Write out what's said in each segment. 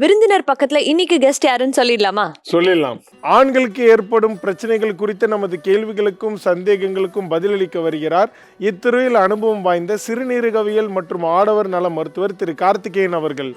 விருந்தினர் பக்கத்துல இன்னைக்கு கெஸ்ட் யாருன்னு சொல்லிடலாமா? சொல்லிடலாம். ஆண்களுக்கு ஏற்படும் பிரச்சனைகள் குறித்த நமது கேள்விகளுக்கும் சந்தேகங்களுக்கும் பதிலளிக்க வருகிறார் இத்துறையில் அனுபவம் வாய்ந்த சிறுநீரகவியல் மற்றும் ஆடவர் நல மருத்துவர் திரு கார்த்திகேயன் அவர்கள்.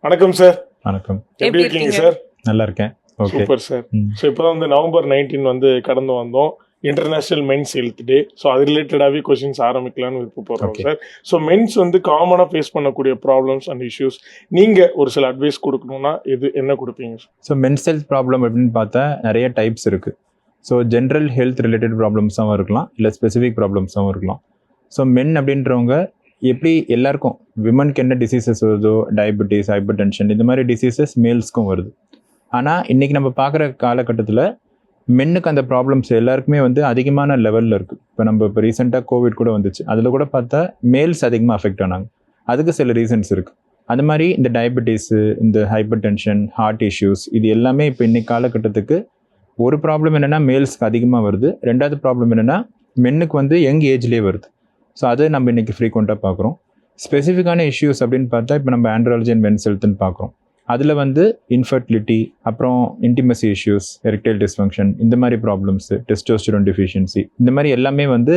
வணக்கம் சார். வணக்கம். எப்படி இருக்கீங்க சார்? நல்லா இருக்கேன். Super sir. ஸோ இப்போதான் வந்து நவம்பர் 19 வந்து கடந்து வந்தோம், international men's health day. So அது ரிலேட்டடாகவே கொஸ்டின்ஸ் ஆரம்பிக்கலான்னு விருப்பப்படுறோம் சார். ஸோ மென்ஸ் வந்து காமனாக ஃபேஸ் பண்ணக்கூடிய ப்ராப்ளம்ஸ் அண்ட் இஷ்யூஸ் நீங்கள் ஒரு சில அட்வைஸ் கொடுக்கணும்னா என்ன கொடுப்பீங்க? ஸோ மென்ஸ் ஹெல்த் ப்ராப்ளம் அப்படின்னு பார்த்தா நிறைய டைப்ஸ் இருக்குது. ஸோ ஜென்ரல் ஹெல்த் ரிலேட்டட் ப்ராப்ளம்ஸாகவும் இருக்கலாம், இல்லை ஸ்பெசிஃபிக் ப்ராப்ளம்ஸாகவும் இருக்கலாம். ஸோ மென் அப்படின்றவங்க எப்படி எல்லாருக்கும் விமனுக்கு என்ன டிசீசஸ் வருதோ, டயபெட்டிஸ், ஹைப்பர் டென்ஷன், இந்த மாதிரி டிசீசஸ் மேல்ஸ்க்கும் வருது. ஆனால் இன்றைக்கி நம்ம பார்க்குற காலகட்டத்தில் மென்னுக்கு அந்த ப்ராப்ளம்ஸ் எல்லாருக்குமே வந்து அதிகமான லெவலில் இருக்குது. இப்போ ரீசெண்டாக கோவிட் கூட வந்துச்சு, அதில் கூட பார்த்தா மேல்ஸ் அதிகமாக அஃபெக்ட் ஆனாங்க. அதுக்கு சில ரீசன்ஸ் இருக்குது. அது மாதிரி இந்த டயபெட்டிஸு, இந்த ஹைப்பர் டென்ஷன், ஹார்ட் இஷ்யூஸ், இது எல்லாமே இப்போ இன்றைக்கி காலகட்டத்துக்கு ஒரு ப்ராப்ளம் என்னென்னா மேல்ஸ்க்கு அதிகமாக வருது. ரெண்டாவது ப்ராப்ளம் என்னென்னா மென்னுக்கு வந்து யங் ஏஜ்லேயே வருது. ஸோ அதை நம்ம இன்றைக்கி ஃப்ரீக்வெண்ட்டாக பார்க்குறோம். ஸ்பெசிஃபிக்கான இஷ்யூஸ் அப்படின்னு பார்த்தா இப்போ நம்ம ஆண்ட்ராலஜி அண்ட் மென்ஸ் ஹெல்த்னு பார்க்குறோம். அதில் வந்து இன்ஃபர்டிலிட்டி, அப்புறம் இன்டிமசி இஷ்யூஸ், எரெக்டைல் டிஸ்ஃபங்க்ஷன், இந்த மாதிரி ப்ராப்ளம்ஸு, டெஸ்டோஸ்டெரான் டெஃபிஷியன்சி, இந்த மாதிரி எல்லாமே வந்து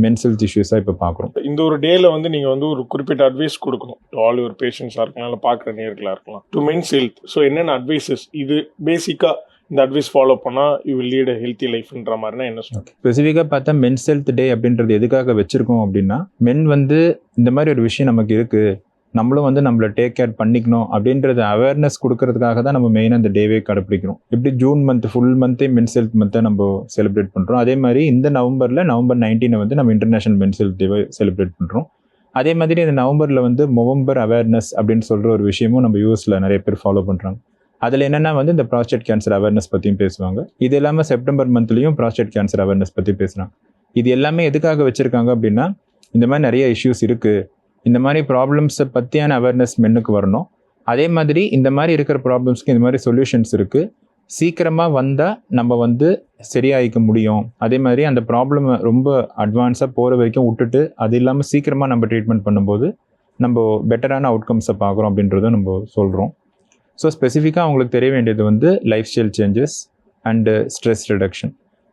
மென்ஸ் ஹெல்த் இஷ்யூஸாக இப்போ பார்க்குறோம். இந்த ஒரு டேல வந்து நீங்கள் வந்து ஒரு குறிப்பிட்ட அட்வைஸ் கொடுக்கணும். ஆல் யுவர் பேஷண்ட்ஸாக இருக்கலாம், இல்லை பார்க்குற நேர்களாக இருக்கலாம், டு மென்ஸ் ஹெல்த். ஸோ என்னென்ன அட்வைசஸ், இது பேசிக்காக இந்த அட்வைஸ் ஃபாலோ பண்ணால் you will lead a healthy லைஃப்ன்ற மாதிரினா என்ன சொல்லுங்கள்? ஸ்பெசிஃபிக்காக பார்த்தா மென்ஸ் ஹெல்த் டே அப்படின்றது எதுக்காக வச்சுருக்கோம் அப்படின்னா, மென் வந்து இந்த மாதிரி ஒரு விஷயம் நமக்கு இருக்குது, நம்மளும் வந்து நம்மளை டேக் கேர் பண்ணிக்கணும் அப்படின்றது அவேர்னஸ் கொடுக்கறதுக்காக தான் நம்ம மெயினாக இந்த டேவே கடைப்பிடிக்கிறோம். எப்படி ஜூன் மந்த் ஃபுல் மந்த்தே மென்ஸ் ஹெல்த் மந்த்தை நம்ம செலிப்ரேட் பண்ணுறோம், அதே மாதிரி இந்த நவம்பர் 19 வந்து நம்ம இன்டர்நேஷனல் மென்ஸ் ஹெல்த் டேவை செலிப்ரேட் பண்ணுறோம். அதே மாதிரி இந்த நவம்பரில் வந்து நவம்பர் அவேர்னஸ் அப்படின்னு சொல்கிற ஒரு விஷயமும் நம்ம யூஎஸில் நிறைய பேர் ஃபாலோ பண்ணுறாங்க. அதில் என்னென்னா வந்து இந்த ப்ராஸ்டேட் கேன்சர் அவேர்னஸ் பற்றியும் பேசுவாங்க. இது இல்லாமல் செப்டம்பர் மந்த்லேயும் ப்ராஸ்டேட் கேன்சர் அவேர்னஸ் பற்றி பேசுகிறாங்க. இது எல்லாமே எதுக்காக வச்சுருக்காங்க அப்படின்னா, இந்த மாதிரி நிறைய இஷ்யூஸ் இருக்குது, இந்த மாதிரி ப்ராப்ளம்ஸை பற்றியான அவேர்னஸ் மென்னுக்கு வரணும். அதே மாதிரி இந்த மாதிரி இருக்கிற ப்ராப்ளம்ஸ்க்கு இந்த மாதிரி சொல்யூஷன்ஸ் இருக்குது, சீக்கிரமாக வந்தால் நம்ம வந்து சரியாயிக்க முடியும். அதே மாதிரி அந்த ப்ராப்ளமை ரொம்ப அட்வான்ஸாக போகிற வரைக்கும் விட்டுட்டு, அது இல்லாமல் சீக்கிரமாக நம்ம ட்ரீட்மெண்ட் பண்ணும்போது நம்ம பெட்டரான அவுட்கம்ஸை பார்க்குறோம் அப்படின்றத நம்ம சொல்கிறோம். ஸோ ஸ்பெசிஃபிக்காக அவங்களுக்கு தெரிய வேண்டியது வந்து life style changes and stress reduction.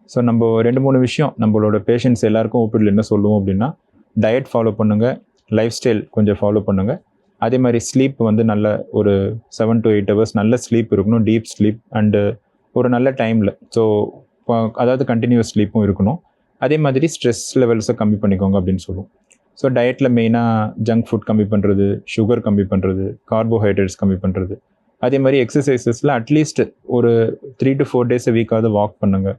So நம்ம 2-3 விஷயம் நம்மளோட பேஷண்ட்ஸ் எல்லாருக்கும் ஒப்பிடல என்ன சொல்லுவோம் அப்படின்னா, டயட் ஃபாலோ பண்ணுங்கள், லைஃப் ஸ்டைல் கொஞ்சம் ஃபாலோ பண்ணுங்கள், அதே மாதிரி ஸ்லீப் வந்து நல்ல ஒரு 7 to 8 hours நல்ல ஸ்லீப் இருக்கணும், டீப் ஸ்லீப் அண்டு ஒரு நல்ல டைமில். ஸோ அதாவது கண்டினியூஸ் ஸ்லீப்பும் இருக்கணும். அதே மாதிரி ஸ்ட்ரெஸ் லெவல்ஸை கம்மி பண்ணிக்கோங்க அப்படின்னு சொல்லுவோம். ஸோ டயட்டில் மெயினாக ஜங்க் ஃபுட் கம்மி பண்ணுறது, சுகர் கம்மி பண்ணுறது, கார்போஹைட்ரேட்ஸ் கம்மி பண்ணுறது, அதே மாதிரி எக்ஸசைசஸில் அட்லீஸ்ட் ஒரு 3 to 4 days வீக்காவது வாக் பண்ணுங்கள்.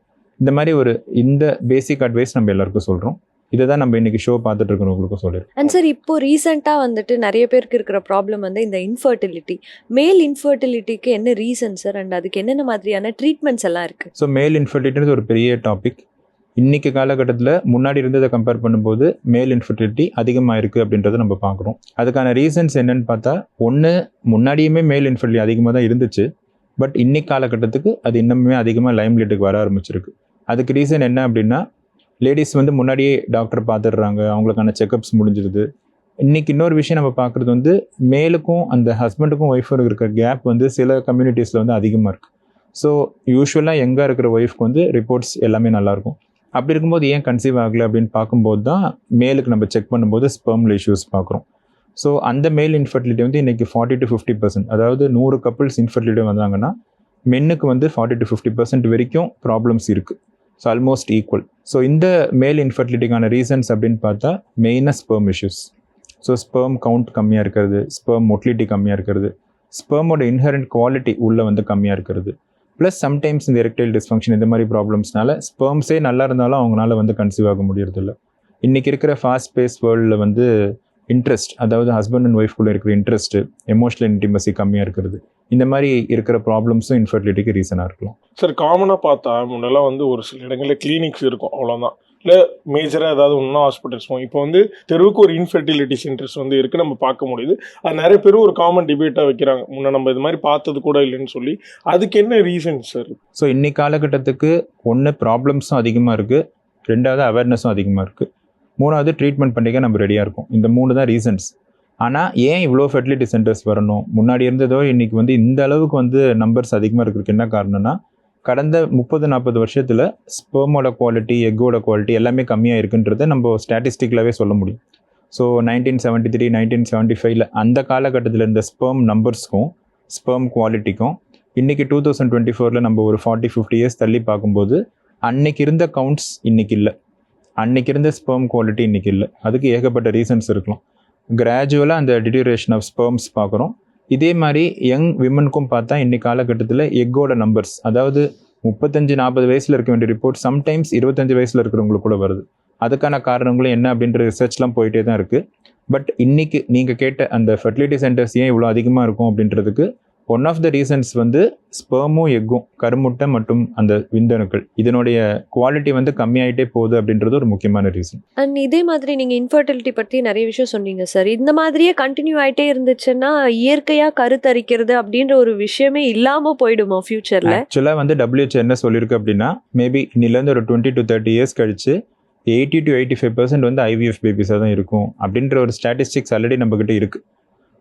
இந்த பேசிக் அட்வைஸ் நம்ம எல்லாருக்கும் சொல்கிறோம். இதை தான் நம்ம இன்னைக்கு ஷோ பார்த்துட்டு இருக்கிறவங்களுக்கும் சொல்லிடுறோம். அண்ட் சார், இப்போ ரீசெண்டாக வந்துட்டு நிறைய பேருக்கு இருக்கிற ப்ராப்ளம் வந்து இந்த இன்ஃபர்டிலிட்டி. மேல் இன்ஃபர்டிலிட்டிக்கு என்ன ரீசன் சார், அண்ட் அதுக்கு என்னென்ன மாதிரியான ட்ரீட்மெண்ட்ஸ் எல்லாம் இருக்குது? ஸோ மேல் இன்ஃபர்டிலிட்டி ஒரு பெரிய டாபிக். இன்றைக்கி காலகட்டத்தில் முன்னாடி இருந்ததை கம்பேர் பண்ணும்போது மேல் இன்ஃபர்டிலிட்டி அதிகமாக இருக்குது அப்படின்றத நம்ம பார்க்குறோம். அதுக்கான ரீசன்ஸ் என்னென்னு பார்த்தா, ஒன்று, முன்னாடியுமே மேல் இன்ஃபர்டிலிட்டி அதிகமாக தான் இருந்துச்சு, பட் இன்னைக்கு காலகட்டத்துக்கு அது இன்னுமே அதிகமாக லைம்லைட்டுக்கு வர ஆரம்பிச்சிருக்கு. அதுக்கு ரீசன் என்ன அப்படின்னா, லேடிஸ் வந்து முன்னாடியே டாக்டர் பார்த்துடுறாங்க, அவங்களுக்கான செக்கப்ஸ் முடிஞ்சிருது. இன்றைக்கி இன்னொரு விஷயம் நம்ம பார்க்குறது வந்து, மேலுக்கும் அந்த ஹஸ்பண்டுக்கும் ஒய்ஃபுக்கும் இருக்கிற கேப் வந்து சில கம்யூனிட்டிஸில் வந்து அதிகமாக இருக்குது. ஸோ யூஸ்வலாக எங்கே இருக்கிற ஒய்ஃப்க்கு வந்து ரிப்போர்ட்ஸ் எல்லாமே நல்லாயிருக்கும். அப்படி இருக்கும்போது ஏன் கன்சீவ் ஆகலை அப்படின்னு பார்க்கும்போது தான் மேலுக்கு நம்ம செக் பண்ணும்போது ஸ்பெர்மில் இஷ்யூஸ் பார்க்குறோம். ஸோ அந்த மேல் இன்ஃபர்டிலிட்டி வந்து இன்றைக்கி 40 to 50%, அதாவது 100 couples இன்ஃபர்டிலிட்டி வந்தாங்கன்னா மென்னுக்கு வந்து 40 to 50% வரைக்கும் ப்ராப்ளம்ஸ் இருக்குது. So almost equal. ஸோ இந்த மேல் இன்ஃபர்டிலிட்டிக்கான ரீசன்ஸ் அப்படின்னு பார்த்தா மெயினாக sperm issues. So sperm count கம்மியாக இருக்கிறது, ஸ்பெர்ம் மொட்டிலிட்டி கம்மியாக இருக்கிறது, ஸ்பெர்மோட இன்ஹெரண்ட் குவாலிட்டி உள்ளே வந்து கம்மியாக இருக்கிறது, ப்ளஸ் சம்டைம்ஸ் இந்த எரெக்டைல் டிஸ்ஃபங்க்ஷன், இந்த மாதிரி ப்ராப்ளம்ஸ்னால ஸ்பெர்ம்ஸே நல்லா இருந்தாலும் அவங்களால வந்து கன்சீவ் ஆக முடியறதில்ல. இன்றைக்கி இருக்கிற ஃபாஸ்ட் பேஸ் வேர்ல்டில் வந்து இன்ட்ரெஸ்ட், அதாவது ஹஸ்பண்ட் அண்ட் ஒய்ஃப்குள்ளே இருக்கிற இன்ட்ரெஸ்ட்டு, எமோஷனல் இன்டிமசி கம்மியாக இருக்கிறது, இந்த மாதிரி இருக்கிற ப்ராப்ளம்ஸும் இன்ஃபர்டிலிட்டிக்கு ரீசனாக இருக்கலாம். சார், காமனாக பார்த்தா முன்னெல்லாம் வந்து ஒரு சில இடங்களில் கிளினிக்ஸ் இருக்கும், அவ்வளோதான். இல்லை மேஜராக ஏதாவது ஒன்றா ஹாஸ்பிட்டல்ஸ் போகும். இப்போ வந்து தெருவுக்கு ஒரு இன்ஃபர்டிலிட்டி சென்டர்ஸ் வந்து இருக்குது, நம்ம பார்க்க முடியுது. அது நிறைய பேர் ஒரு காமன் டிபேட்டாக வைக்கிறாங்க, முன்னே நம்ம இது மாதிரி பார்த்தது கூட இல்லைன்னு சொல்லி. அதுக்கு என்ன ரீசன் சார்? ஸோ இன்னைக்கு காலகட்டத்துக்கு ஒன்று ப்ராப்ளம்ஸும் அதிகமாக இருக்குது, ரெண்டாவது அவேர்னஸும் அதிகமாக இருக்குது. மூணாவது ட்ரீட்மெண்ட் பண்ணிக்க நம்ம ரெடியாக இருக்கும். இந்த 3 தான் ரீசன்ஸ். ஆனால் ஏன் இவ்வளோ ஃபெர்டிலிட்டி சென்டர்ஸ் வரணும், முன்னாடி இருந்ததோ இன்றைக்கி வந்து இந்த அளவுக்கு வந்து நம்பர்ஸ் அதிகமாக இருக்கிறதுக்கு என்ன காரணம்னா, கடந்த 30-40 வருஷத்தில் ஸ்பெர்மோட குவாலிட்டி, எக்கோட குவாலிட்டி எல்லாமே கம்மியாக இருக்குன்றதை நம்ம ஸ்டாட்டிஸ்டிக்கலாகவே சொல்ல முடியும். ஸோ 1973, 1975 அந்த காலகட்டத்தில் இருந்த ஸ்பெர்ம் நம்பர்ஸ்க்கும் ஸ்பெர்ம் குவாலிட்டிக்கும் இன்றைக்கி 2024 நம்ம ஒரு 40-50 இயர்ஸ் தள்ளி பார்க்கும்போது அன்னைக்கு இருந்த கவுண்ட்ஸ் இன்றைக்கி இல்லை, அன்னைக்கு இருந்த ஸ்பெர்ம் குவாலிட்டி இன்றைக்கி இல்லை. அதுக்கு ஏகப்பட்ட ரீசன்ஸ் இருக்கலாம். கிராஜுவலாக அந்த டிடியூரேஷன் ஆஃப் ஸ்பெர்ம்ஸ் பார்க்குறோம். இதே மாதிரி யங் விமனுக்கும் பார்த்தா இன்றைக்கி காலகட்டத்தில் எக்கோட நம்பர்ஸ், அதாவது 35-40 வயசில் இருக்க வேண்டிய ரிப்போர்ட் சம்டைம்ஸ் 25 வயசில் இருக்கிறவங்களுக்கு கூட வருது. அதுக்கான காரணங்களும் என்ன அப்படின்ற ரிசர்ச்லாம் போயிட்டே தான் இருக்குது. பட் இன்றைக்கி நீங்கள் கேட்ட அந்த ஃபெர்டிலிட்டி சென்டர்ஸ் ஏன் இவ்வளோ அதிகமாக இருக்கும் அப்படின்றதுக்கு ஒன் ஆஃப் த ரீசன்ஸ் வந்து ஸ்பெர்மும் எக்கும், கருமுட்டை மற்றும் அந்த விந்தணுக்கள், இதனுடைய குவாலிட்டி வந்து கம்மியாயிட்டே போகுது அப்படின்றது ஒரு முக்கியமான ரீசன். அண்ட் இதே மாதிரி நீங்கள் இன்ஃபர்டிலிட்டி பற்றி நிறைய விஷயம் சொன்னீங்க சார். இந்த மாதிரியே கண்டினியூ ஆகிட்டே இருந்துச்சுன்னா இயற்கையாக கருத்தரிக்கிறது அப்படின்ற ஒரு விஷயமே இல்லாமல் போயிடுமா ஃபியூச்சரில்? ஆக்சுவலாக வந்து WHO என்ன சொல்லியிருக்கு அப்படின்னா, மேபி இன்னிலேருந்து ஒரு 20 to 30 இயர்ஸ் கழிச்சு 80 to 85% வந்து IVF பேபிஸாக தான் இருக்கும் அப்படின்ற ஒரு ஸ்டாட்டிஸ்டிக்ஸ் ஆல்ரெடி நம்மக்கிட்ட இருக்குது.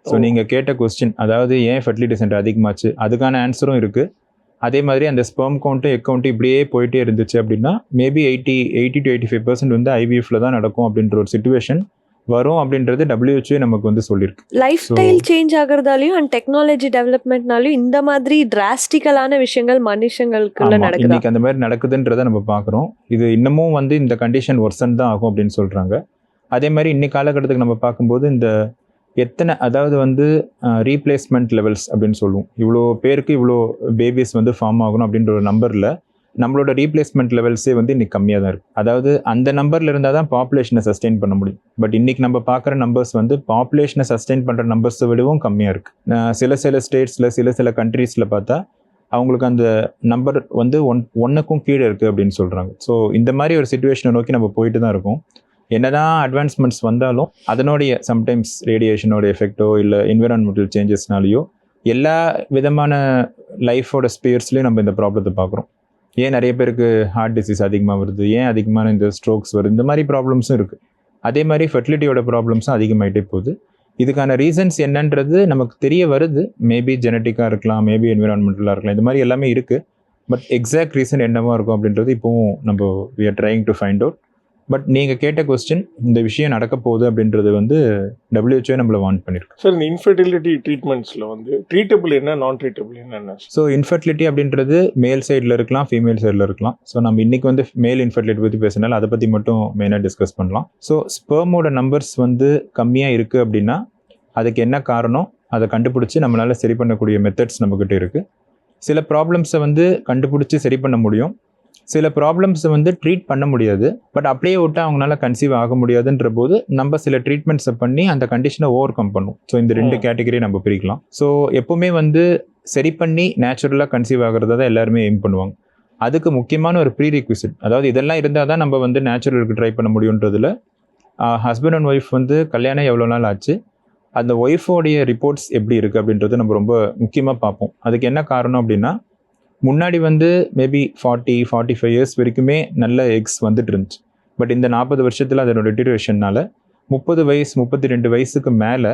ஸோ நீங்கள் கேட்ட கொஸ்டின், அதாவது ஏன் ஃபெர்டிலிட்டி சென்டர் அதிகமாச்சு, அதுக்கான ஆன்சரும் இருக்குது. அதே மாதிரி அந்த ஸ்பெர்ம் கவுண்ட்டு, எக் கவுண்ட்டு இப்படியே போயிட்டே இருந்துச்சு அப்படின்னா மேபி 80 to 85% வந்து IVFல தான் நடக்கும் அப்படின்ற ஒரு சிச்சுவேஷன் வரும் அப்படின்றது WHO நமக்கு வந்து சொல்லியிருக்கு. லைஃப் ஸ்டைல் சேஞ்ச் ஆகிறதாலையும் அண்ட் டெக்னாலஜி டெவலப்மெண்ட்னாலையும் இந்த மாதிரி டிராஸ்டிக்கலான விஷயங்கள் மனுஷங்களுக்குள்ள நடக்குது. இன்னைக்கு அந்த மாதிரி நடக்குதுன்றதை நம்ம பார்க்குறோம். இது இன்னமும் வந்து இந்த கண்டிஷன் ஒர்சன் தான் ஆகும் அப்படின்னு சொல்கிறாங்க. அதே மாதிரி இன்னைக்கு காலகட்டத்துக்கு நம்ம பார்க்கும்போது இந்த எத்தனை, அதாவது வந்து ரீப்ளேஸ்மெண்ட் லெவல்ஸ் அப்படின்னு சொல்லுவோம், இவ்வளோ பேருக்கு இவ்வளோ பேபிஸ் வந்து ஃபார்ம் ஆகணும் அப்படின்ற ஒரு நம்பரில் நம்மளோட ரீப்ளேஸ்மெண்ட் லெவல்ஸே வந்து இன்றைக்கி கம்மியாக தான் இருக்குது. அதாவது அந்த நம்பரில் இருந்தால் தான் பாப்புலேஷனை சஸ்டெயின் பண்ண முடியும். பட் இன்றைக்கி நம்ம பார்க்குற நம்பர்ஸ் வந்து பாப்புலேஷனை சஸ்டெயின் பண்ணுற நம்பர்ஸை விடவும் கம்மியாக இருக்குது. சில ஸ்டேட்ஸில் சில கண்ட்ரீஸில் பார்த்தா அவங்களுக்கு அந்த நம்பர் வந்து ஒன்றுக்கும் கீழே இருக்குது அப்படின்னு சொல்கிறாங்க. ஸோ இந்த மாதிரி ஒரு சிச்சுவேஷனை நோக்கி நம்ம போயிட்டு தான் இருக்கோம். என்னதான் அட்வான்ஸ்மெண்ட்ஸ் வந்தாலும் அதனுடைய சம்டைம்ஸ் ரேடியேஷனோட எஃபெக்டோ இல்லை என்விரான்மெண்டல் சேஞ்சஸ்னாலேயோ எல்லா விதமான லைஃபோட ஸ்பியர்ஸ்லேயும் நம்ம இந்த ப்ராப்ளத்தை பார்க்குறோம். ஏன் நிறைய பேருக்கு ஹார்ட் டிசீஸ் அதிகமாக வருது, ஏன் அதிகமான இந்த ஸ்ட்ரோக்ஸ் வருது, இந்த மாதிரி ப்ராப்ளம்ஸும் இருக்குது. அதே மாதிரி ஃபெர்டிலிட்டியோட ப்ராப்ளம்ஸும் அதிகமாகிட்டே போகுது. இதுக்கான ரீசன்ஸ் என்னன்றது நமக்கு தெரிய வருது. மேபி ஜெனட்டிக்காக இருக்கலாம், மேபி என்விரான்மெண்டலாக இருக்கலாம், இந்த மாதிரி எல்லாமே இருக்குது. பட் எக்ஸாக்ட் ரீசன் என்னவா இருக்கும் அப்படின்றது இப்போவும் நம்ம we are trying to find out. But நீங்கள் கேட்ட கொஸ்டின், இந்த விஷயம் நடக்க போகுது அப்படின்றது வந்து WHO நம்மளை வார்ன் பண்ணியிருக்கு. சார், இந்த இன்ஃபெர்டிலிட்டி ட்ரீட்மெண்ட்ஸில் வந்து ட்ரீட்டபிள் என்ன, நான் ட்ரீட்டபிள் என்ன? ஸோ இன்ஃபெர்டிலிட்டி அப்படின்றது மேல் சைடில் இருக்கலாம், ஃபீமேல் சைடில் இருக்கலாம். ஸோ நம்ம இன்றைக்கி வந்து மேல் இன்ஃபெர்டிலிட்டி பற்றி பேசினாலும் அதை பற்றி மட்டும் மெயினாக டிஸ்கஸ் பண்ணலாம். ஸோ ஸ்பெர்மோட நம்பர்ஸ் வந்து கம்மியாக இருக்குது அப்படின்னா அதுக்கு என்ன காரணம், அதை கண்டுபிடிச்சி நம்மளால் சரி பண்ணக்கூடிய மெத்தட்ஸ் நம்மக்கிட்ட இருக்குது. சில ப்ராப்ளம்ஸை வந்து கண்டுபிடிச்சி சரி பண்ண முடியும், சில ப்ராப்ளம்ஸை வந்து ட்ரீட் பண்ண முடியாது. பட் அப்படியே விட்டால் அவங்களால கன்சீவ் ஆக முடியாதுன்ற போது நம்ம சில ட்ரீட்மெண்ட்ஸை பண்ணி அந்த கண்டிஷனை ஓவர் கம் பண்ணுவோம். ஸோ இந்த 2 கேட்டகரி நம்ம பிரிக்கலாம். ஸோ எப்போவுமே வந்து சரி பண்ணி நேச்சுரலாக கன்சீவ் ஆகிறத தான் எல்லாருமே எய்ம் பண்ணுவாங்க. அதுக்கு முக்கியமான ஒரு ப்ரீ ரிக்விசிட், அதாவது இதெல்லாம் இருந்தால் தான் நம்ம வந்து நேச்சுரலுக்கு ட்ரை பண்ண முடியுன்றதுல ஹஸ்பண்ட் அண்ட் ஒய்ஃப் வந்து கல்யாணம் எவ்வளோ நாள் ஆச்சு, அந்த ஒய்ஃபோடைய ரிப்போர்ட்ஸ் எப்படி இருக்குது அப்படின்றது நம்ம ரொம்ப முக்கியமாக பார்ப்போம். அதுக்கு என்ன காரணம் அப்படின்னா, முன்னாடி வந்து மேபி 40-45 இயர்ஸ் வரைக்குமே நல்ல எக்ஸ் வந்துட்டு இருந்துச்சு. பட் இந்த 40 வருஷத்தில் அதனோட டிட்டரேஷனால் 30 வயசு 32 வயசுக்கு மேலே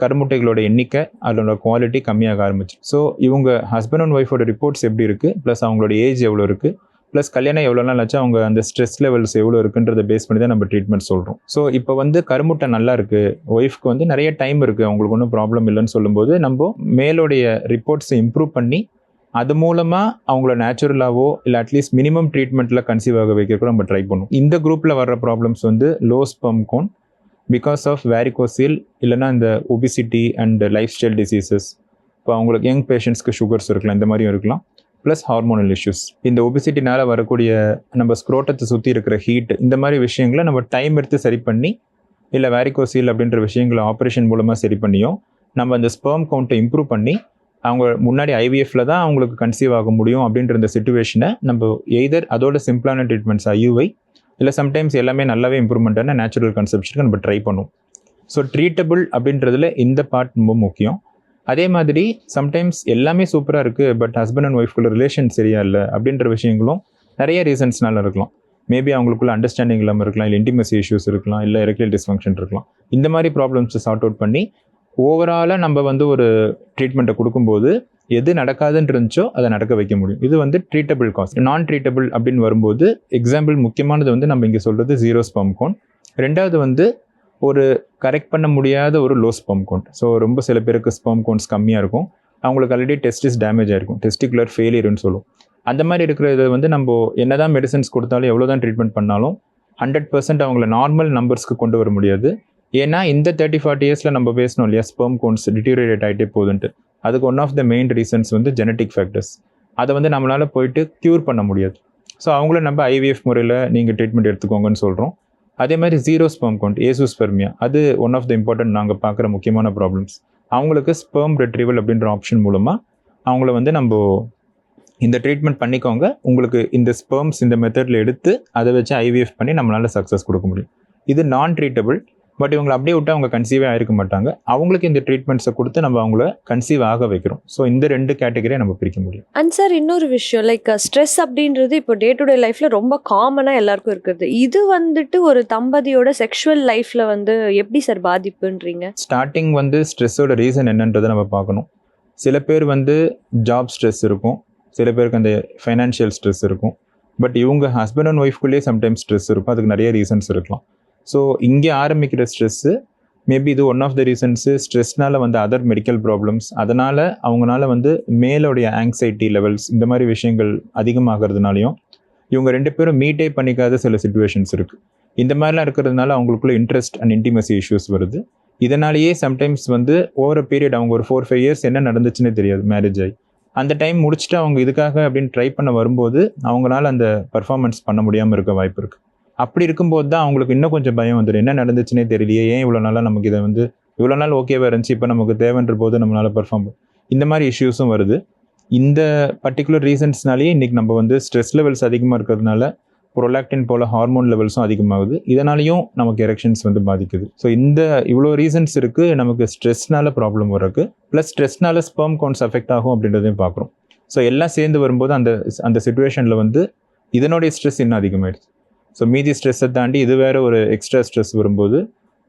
கருமுட்டைகளோட எண்ணிக்கை, அதோட குவாலிட்டி கம்மியாக ஆரம்பிச்சு. ஸோ இவங்க ஹஸ்பண்ட் அண்ட் ஒய்ஃபோட ரிப்போர்ட்ஸ் எப்படி இருக்குது, ப்ளஸ் அவங்களோட ஏஜ் எவ்வளோ இருக்குது, ப்ளஸ் கல்யாணம் எவ்வளோ நாள் ஆச்சு, அவங்க அந்த ஸ்ட்ரெஸ் லெவல்ஸ் எவ்வளோ இருக்குன்றதை பேஸ் பண்ணி தான் நம்ம ட்ரீட்மெண்ட் சொல்கிறோம். ஸோ இப்போ வந்து கருமுட்டை நல்லா இருக்குது, ஒய்ஃப்க்கு வந்து நிறைய டைம் இருக்குது, அவங்களுக்கு ஒன்றும் ப்ராப்ளம் இல்லைன்னு சொல்லும்போது நம்ம மேலோடைய ரிப்போர்ட்ஸை இம்ப்ரூவ் பண்ணி அது மூலமாக அவங்கள நேச்சுரலாகவோ இல்லை அட்லீஸ்ட் மினிமம் ட்ரீட்மெண்ட்டில் கன்சீவ் ஆக வைக்க நம்ம ட்ரை பண்ணுவோம். இந்த குரூப்பில் வர்ற ப்ராப்ளம்ஸ் வந்து low sperm count because of varicocele, இல்லைனா இந்த obesity and lifestyle diseases. இப்போ அவங்களுக்கு யங் பேஷண்ட்ஸ்க்கு சுகர்ஸ் இருக்கலாம், இந்த மாதிரியும் இருக்கலாம், ப்ளஸ் ஹார்மோனல் இஷ்யூஸ். இந்த ஒபிசிட்டினால் வரக்கூடிய நம்ம ஸ்க்ரோட்டத்தை சுற்றி இருக்கிற ஹீட், இந்த மாதிரி விஷயங்களை நம்ம டைம் எடுத்து சரி பண்ணி, இல்லை வேரிகோசீல் அப்படின்ற விஷயங்களை ஆப்ரேஷன் மூலமாக சரி பண்ணியோ நம்ம அந்த ஸ்பெர்ம் கவுண்ட்டை இம்ப்ரூவ் பண்ணி அவங்க முன்னாடி IVFல தான் அவங்களுக்கு கன்சீவ் ஆக முடியும் அப்படின்ற இந்த சிச்சுவேஷனை நம்ம எய்தர் அதோட சிம்பிளான ட்ரீட்மெண்ட்ஸ் IUI இல்லை சம்டைம்ஸ் எல்லாமே நல்லாவே இம்ப்ரூவ்மெண்ட்டான நேச்சுரல் கன்செப்ஷனுக்கு நம்ம ட்ரை பண்ணுவோம். ஸோ ட்ரீட்டபிள் அப்படின்றதுல இந்த பார்ட் ரொம்ப முக்கியம். அதே மாதிரி சம்டைம்ஸ் எல்லாமே சூப்பராக இருக்குது, பட் ஹஸ்பண்ட் அண்ட் ஒய்ஃப்குள்ள ரிலேஷன் சரியா இல்லை அப்படின்ற விஷயங்களும் நிறைய ரீசன்ஸ்னால இருக்கலாம். மேபி அவங்களுக்குள்ள அண்டர்ஸ்டாண்டிங் இல்லாமல் இருக்கலாம், இல்லை இன்டிமசி இஷ்யூஸ் இருக்கலாம், இல்லை எரெக்டைல் டிஸ்ஃபங்க்ஷன் இருக்கலாம். இந்த மாதிரி ப்ராப்ளம்ஸை சார்ட் அவுட் பண்ணி ஓவராலாக நம்ம வந்து ஒரு ட்ரீட்மெண்ட்டை கொடுக்கும்போது எது நடக்காதுன்னு இருந்துச்சோ அதை நடக்க வைக்க முடியும். இது வந்து ட்ரீட்டபிள் காஸ். நான் ட்ரீட்டபிள் அப்படின்னு வரும்போது எக்ஸாம்பிள் முக்கியமானது வந்து நம்ம இங்கே சொல்கிறது 0 ஸ்பெர்ம் கவுண்ட். ரெண்டாவது வந்து ஒரு கரெக்ட் பண்ண முடியாத ஒரு லோ ஸ்பெர்ம் கவுண்ட். ஸோ ரொம்ப சில பேருக்கு ஸ்பெர்ம் கவுண்ட்ஸ் கம்மியாக இருக்கும், அவங்களுக்கு ஆல்ரெடி டெஸ்டிஸ் டேமேஜ் ஆகிருக்கும், டெஸ்டிகுலர் ஃபெயிலியர்னு சொல்லுவோம். அந்த மாதிரி இருக்கிறது வந்து நம்ம என்னதான் மெடிசன்ஸ் கொடுத்தாலும் எவ்வளோ தான் ட்ரீட்மெண்ட் பண்ணாலும் 100% அவங்கள நார்மல் நம்பர்ஸ்க்கு கொண்டு வர முடியாது. ஏன்னா இந்த 30-40 இயர்ஸில் நம்ம பேசணும் இல்லையா, ஸ்பெர்ம் கவுண்ட்ஸ் டிட்டீரியரேட் ஆகிட்டே போகுதுன்ட்டு. அதுக்கு one of the main reasons வந்து ஜெனட்டிக் ஃபேக்டர்ஸ். அதை வந்து நம்மளால் போயிட்டு க்யூர் பண்ண முடியாது. ஸோ அவங்கள நம்ம ஐவிஎஃப் முறையில் நீங்கள் ட்ரீட்மெண்ட் எடுத்துக்கோங்கன்னு சொல்கிறோம். அதே மாதிரி 0 ஸ்பெர்ம் கவுண்ட், ஏசோஸ்பெர்மியா, அது ஒன் ஆஃப் த இம்பார்ட்டன்ட் நாங்கள் பார்க்குற முக்கியமான ப்ராப்ளம்ஸ். அவங்களுக்கு ஸ்பெர்ம் ரெட்ரீவல் அப்படின்ற ஆப்ஷன் மூலமாக அவங்கள வந்து நம்ம இந்த ட்ரீட்மெண்ட் பண்ணிக்கோங்க, உங்களுக்கு இந்த ஸ்பெர்ம்ஸ் இந்த மெத்தடில் எடுத்து அதை வச்சு ஐவிஎஃப் பண்ணி நம்மளால் சக்ஸஸ் கொடுக்க முடியும். இது நான் ட்ரீட்டபிள். பட் இவங்களை அப்படியே விட்டு அவங்க கன்சீவே ஆகிருக்க மாட்டாங்க. அவங்களுக்கு இந்த ட்ரீட்மெண்ட்ஸை கொடுத்து நம்ம அவங்கள கன்சீவ் ஆக வைக்கிறோம். ஸோ இந்த 2 கேட்டகரியை நம்ம பிரிக்க முடியும். அண்ட் சார், இன்னொரு விஷயம், லைக் ஸ்ட்ரெஸ் அப்படின்றது இப்போ டே டு டே லைஃப்ல ரொம்ப காமனாக எல்லாருக்கும் இருக்குது. இது வந்துட்டு ஒரு தம்பதியோட செக்ஷுவல் லைஃப்ல வந்து எப்படி சார் பாதிப்புன்றீங்க? ஸ்டார்டிங் வந்து ஸ்ட்ரெஸ்ஸோட ரீசன் என்னன்றதை நம்ம பார்க்கணும். சில பேர் வந்து ஜாப் ஸ்ட்ரெஸ் இருக்கும், சில பேருக்கு அந்த ஃபைனான்ஷியல் ஸ்ட்ரெஸ் இருக்கும். பட் இவங்க ஹஸ்பண்ட் அண்ட் ஒய்ஃப்குள்ளேயே சம்டைம்ஸ் ஸ்ட்ரெஸ் இருக்கும். அதுக்கு நிறைய ரீசன்ஸ் இருக்கலாம். ஸோ இங்கே ஆரம்பிக்கிற ஸ்ட்ரெஸ்ஸு மேபி இது ஒன் ஆஃப் த ரீசன்ஸு. ஸ்ட்ரெஸ்னால் வந்து அதர் மெடிக்கல் ப்ராப்ளம்ஸ், அதனால் அவங்களால வந்து மேலோடைய ஆங்ஸைட்டி லெவல்ஸ் இந்த மாதிரி விஷயங்கள் அதிகமாகிறதுனாலையும் இவங்க 2 பேரும் மீட்டே பண்ணிக்காத சில சுச்சுவேஷன்ஸ் இருக்குது. இந்த மாதிரிலாம் இருக்கிறதுனால அவங்களுக்குள்ள இன்ட்ரெஸ்ட் அண்ட் இன்டிமசி இஷ்யூஸ் வருது. இதனாலேயே சம்டைம்ஸ் வந்து ஓவர் பீரியட் அவங்க ஒரு 4-5 இயர்ஸ் என்ன நடந்துச்சுன்னே தெரியாது மேரேஜ் ஆகி. அந்த டைம் முடிச்சுட்டு அவங்க இதுக்காக அப்படின்னு ட்ரை பண்ண வரும்போது அவங்களால அந்த பர்ஃபார்மன்ஸ் பண்ண முடியாமல் இருக்க வாய்ப்பு இருக்குது. அப்படி இருக்கும்போது தான் அவங்களுக்கு இன்னும் கொஞ்சம் பயம் வந்துடும், என்ன நடந்துச்சுன்னே தெரியலையே, ஏன் இவ்வளோ நாளாக நமக்கு இதை வந்து இவ்வளோ நாள் ஓகேவாக இருந்துச்சு, இப்போ நமக்கு தேவைன்ற போது நம்மளால் பர்ஃபார்ம் இந்த மாதிரி இஷ்யூஸும் வருது. இந்த பர்டிகுலர் ரீசன்ஸ்னாலேயே இன்றைக்கி நம்ம வந்து ஸ்ட்ரெஸ் லெவல்ஸ் அதிகமாக இருக்கிறதுனால ப்ரொலாக்டின் போல் ஹார்மோன் லெவல்ஸும் அதிகமாகுது. இதனாலையும் நமக்கு எரெக்ஷன்ஸ் வந்து பாதிக்குது. ஸோ இந்த இவ்வளோ ரீசன்ஸ் இருக்குது நமக்கு ஸ்ட்ரெஸ்னால ப்ராப்ளம் வர்றதுக்கு. ப்ளஸ் ஸ்ட்ரெஸ்னால ஸ்பெர்ம் கவுண்ட்ஸ் அஃபெக்ட் ஆகும் அப்படின்றதையும் பார்க்குறோம். ஸோ எல்லாம் சேர்ந்து வரும்போது அந்த சிச்சுவேஷனில் வந்து இதனுடைய ஸ்ட்ரெஸ் இன்னும் அதிகமாகிடுச்சு. ஸோ மீதி ஸ்ட்ரெஸ்ஸை தாண்டி இது வேறு ஒரு எக்ஸ்ட்ரா ஸ்ட்ரெஸ் வரும்போது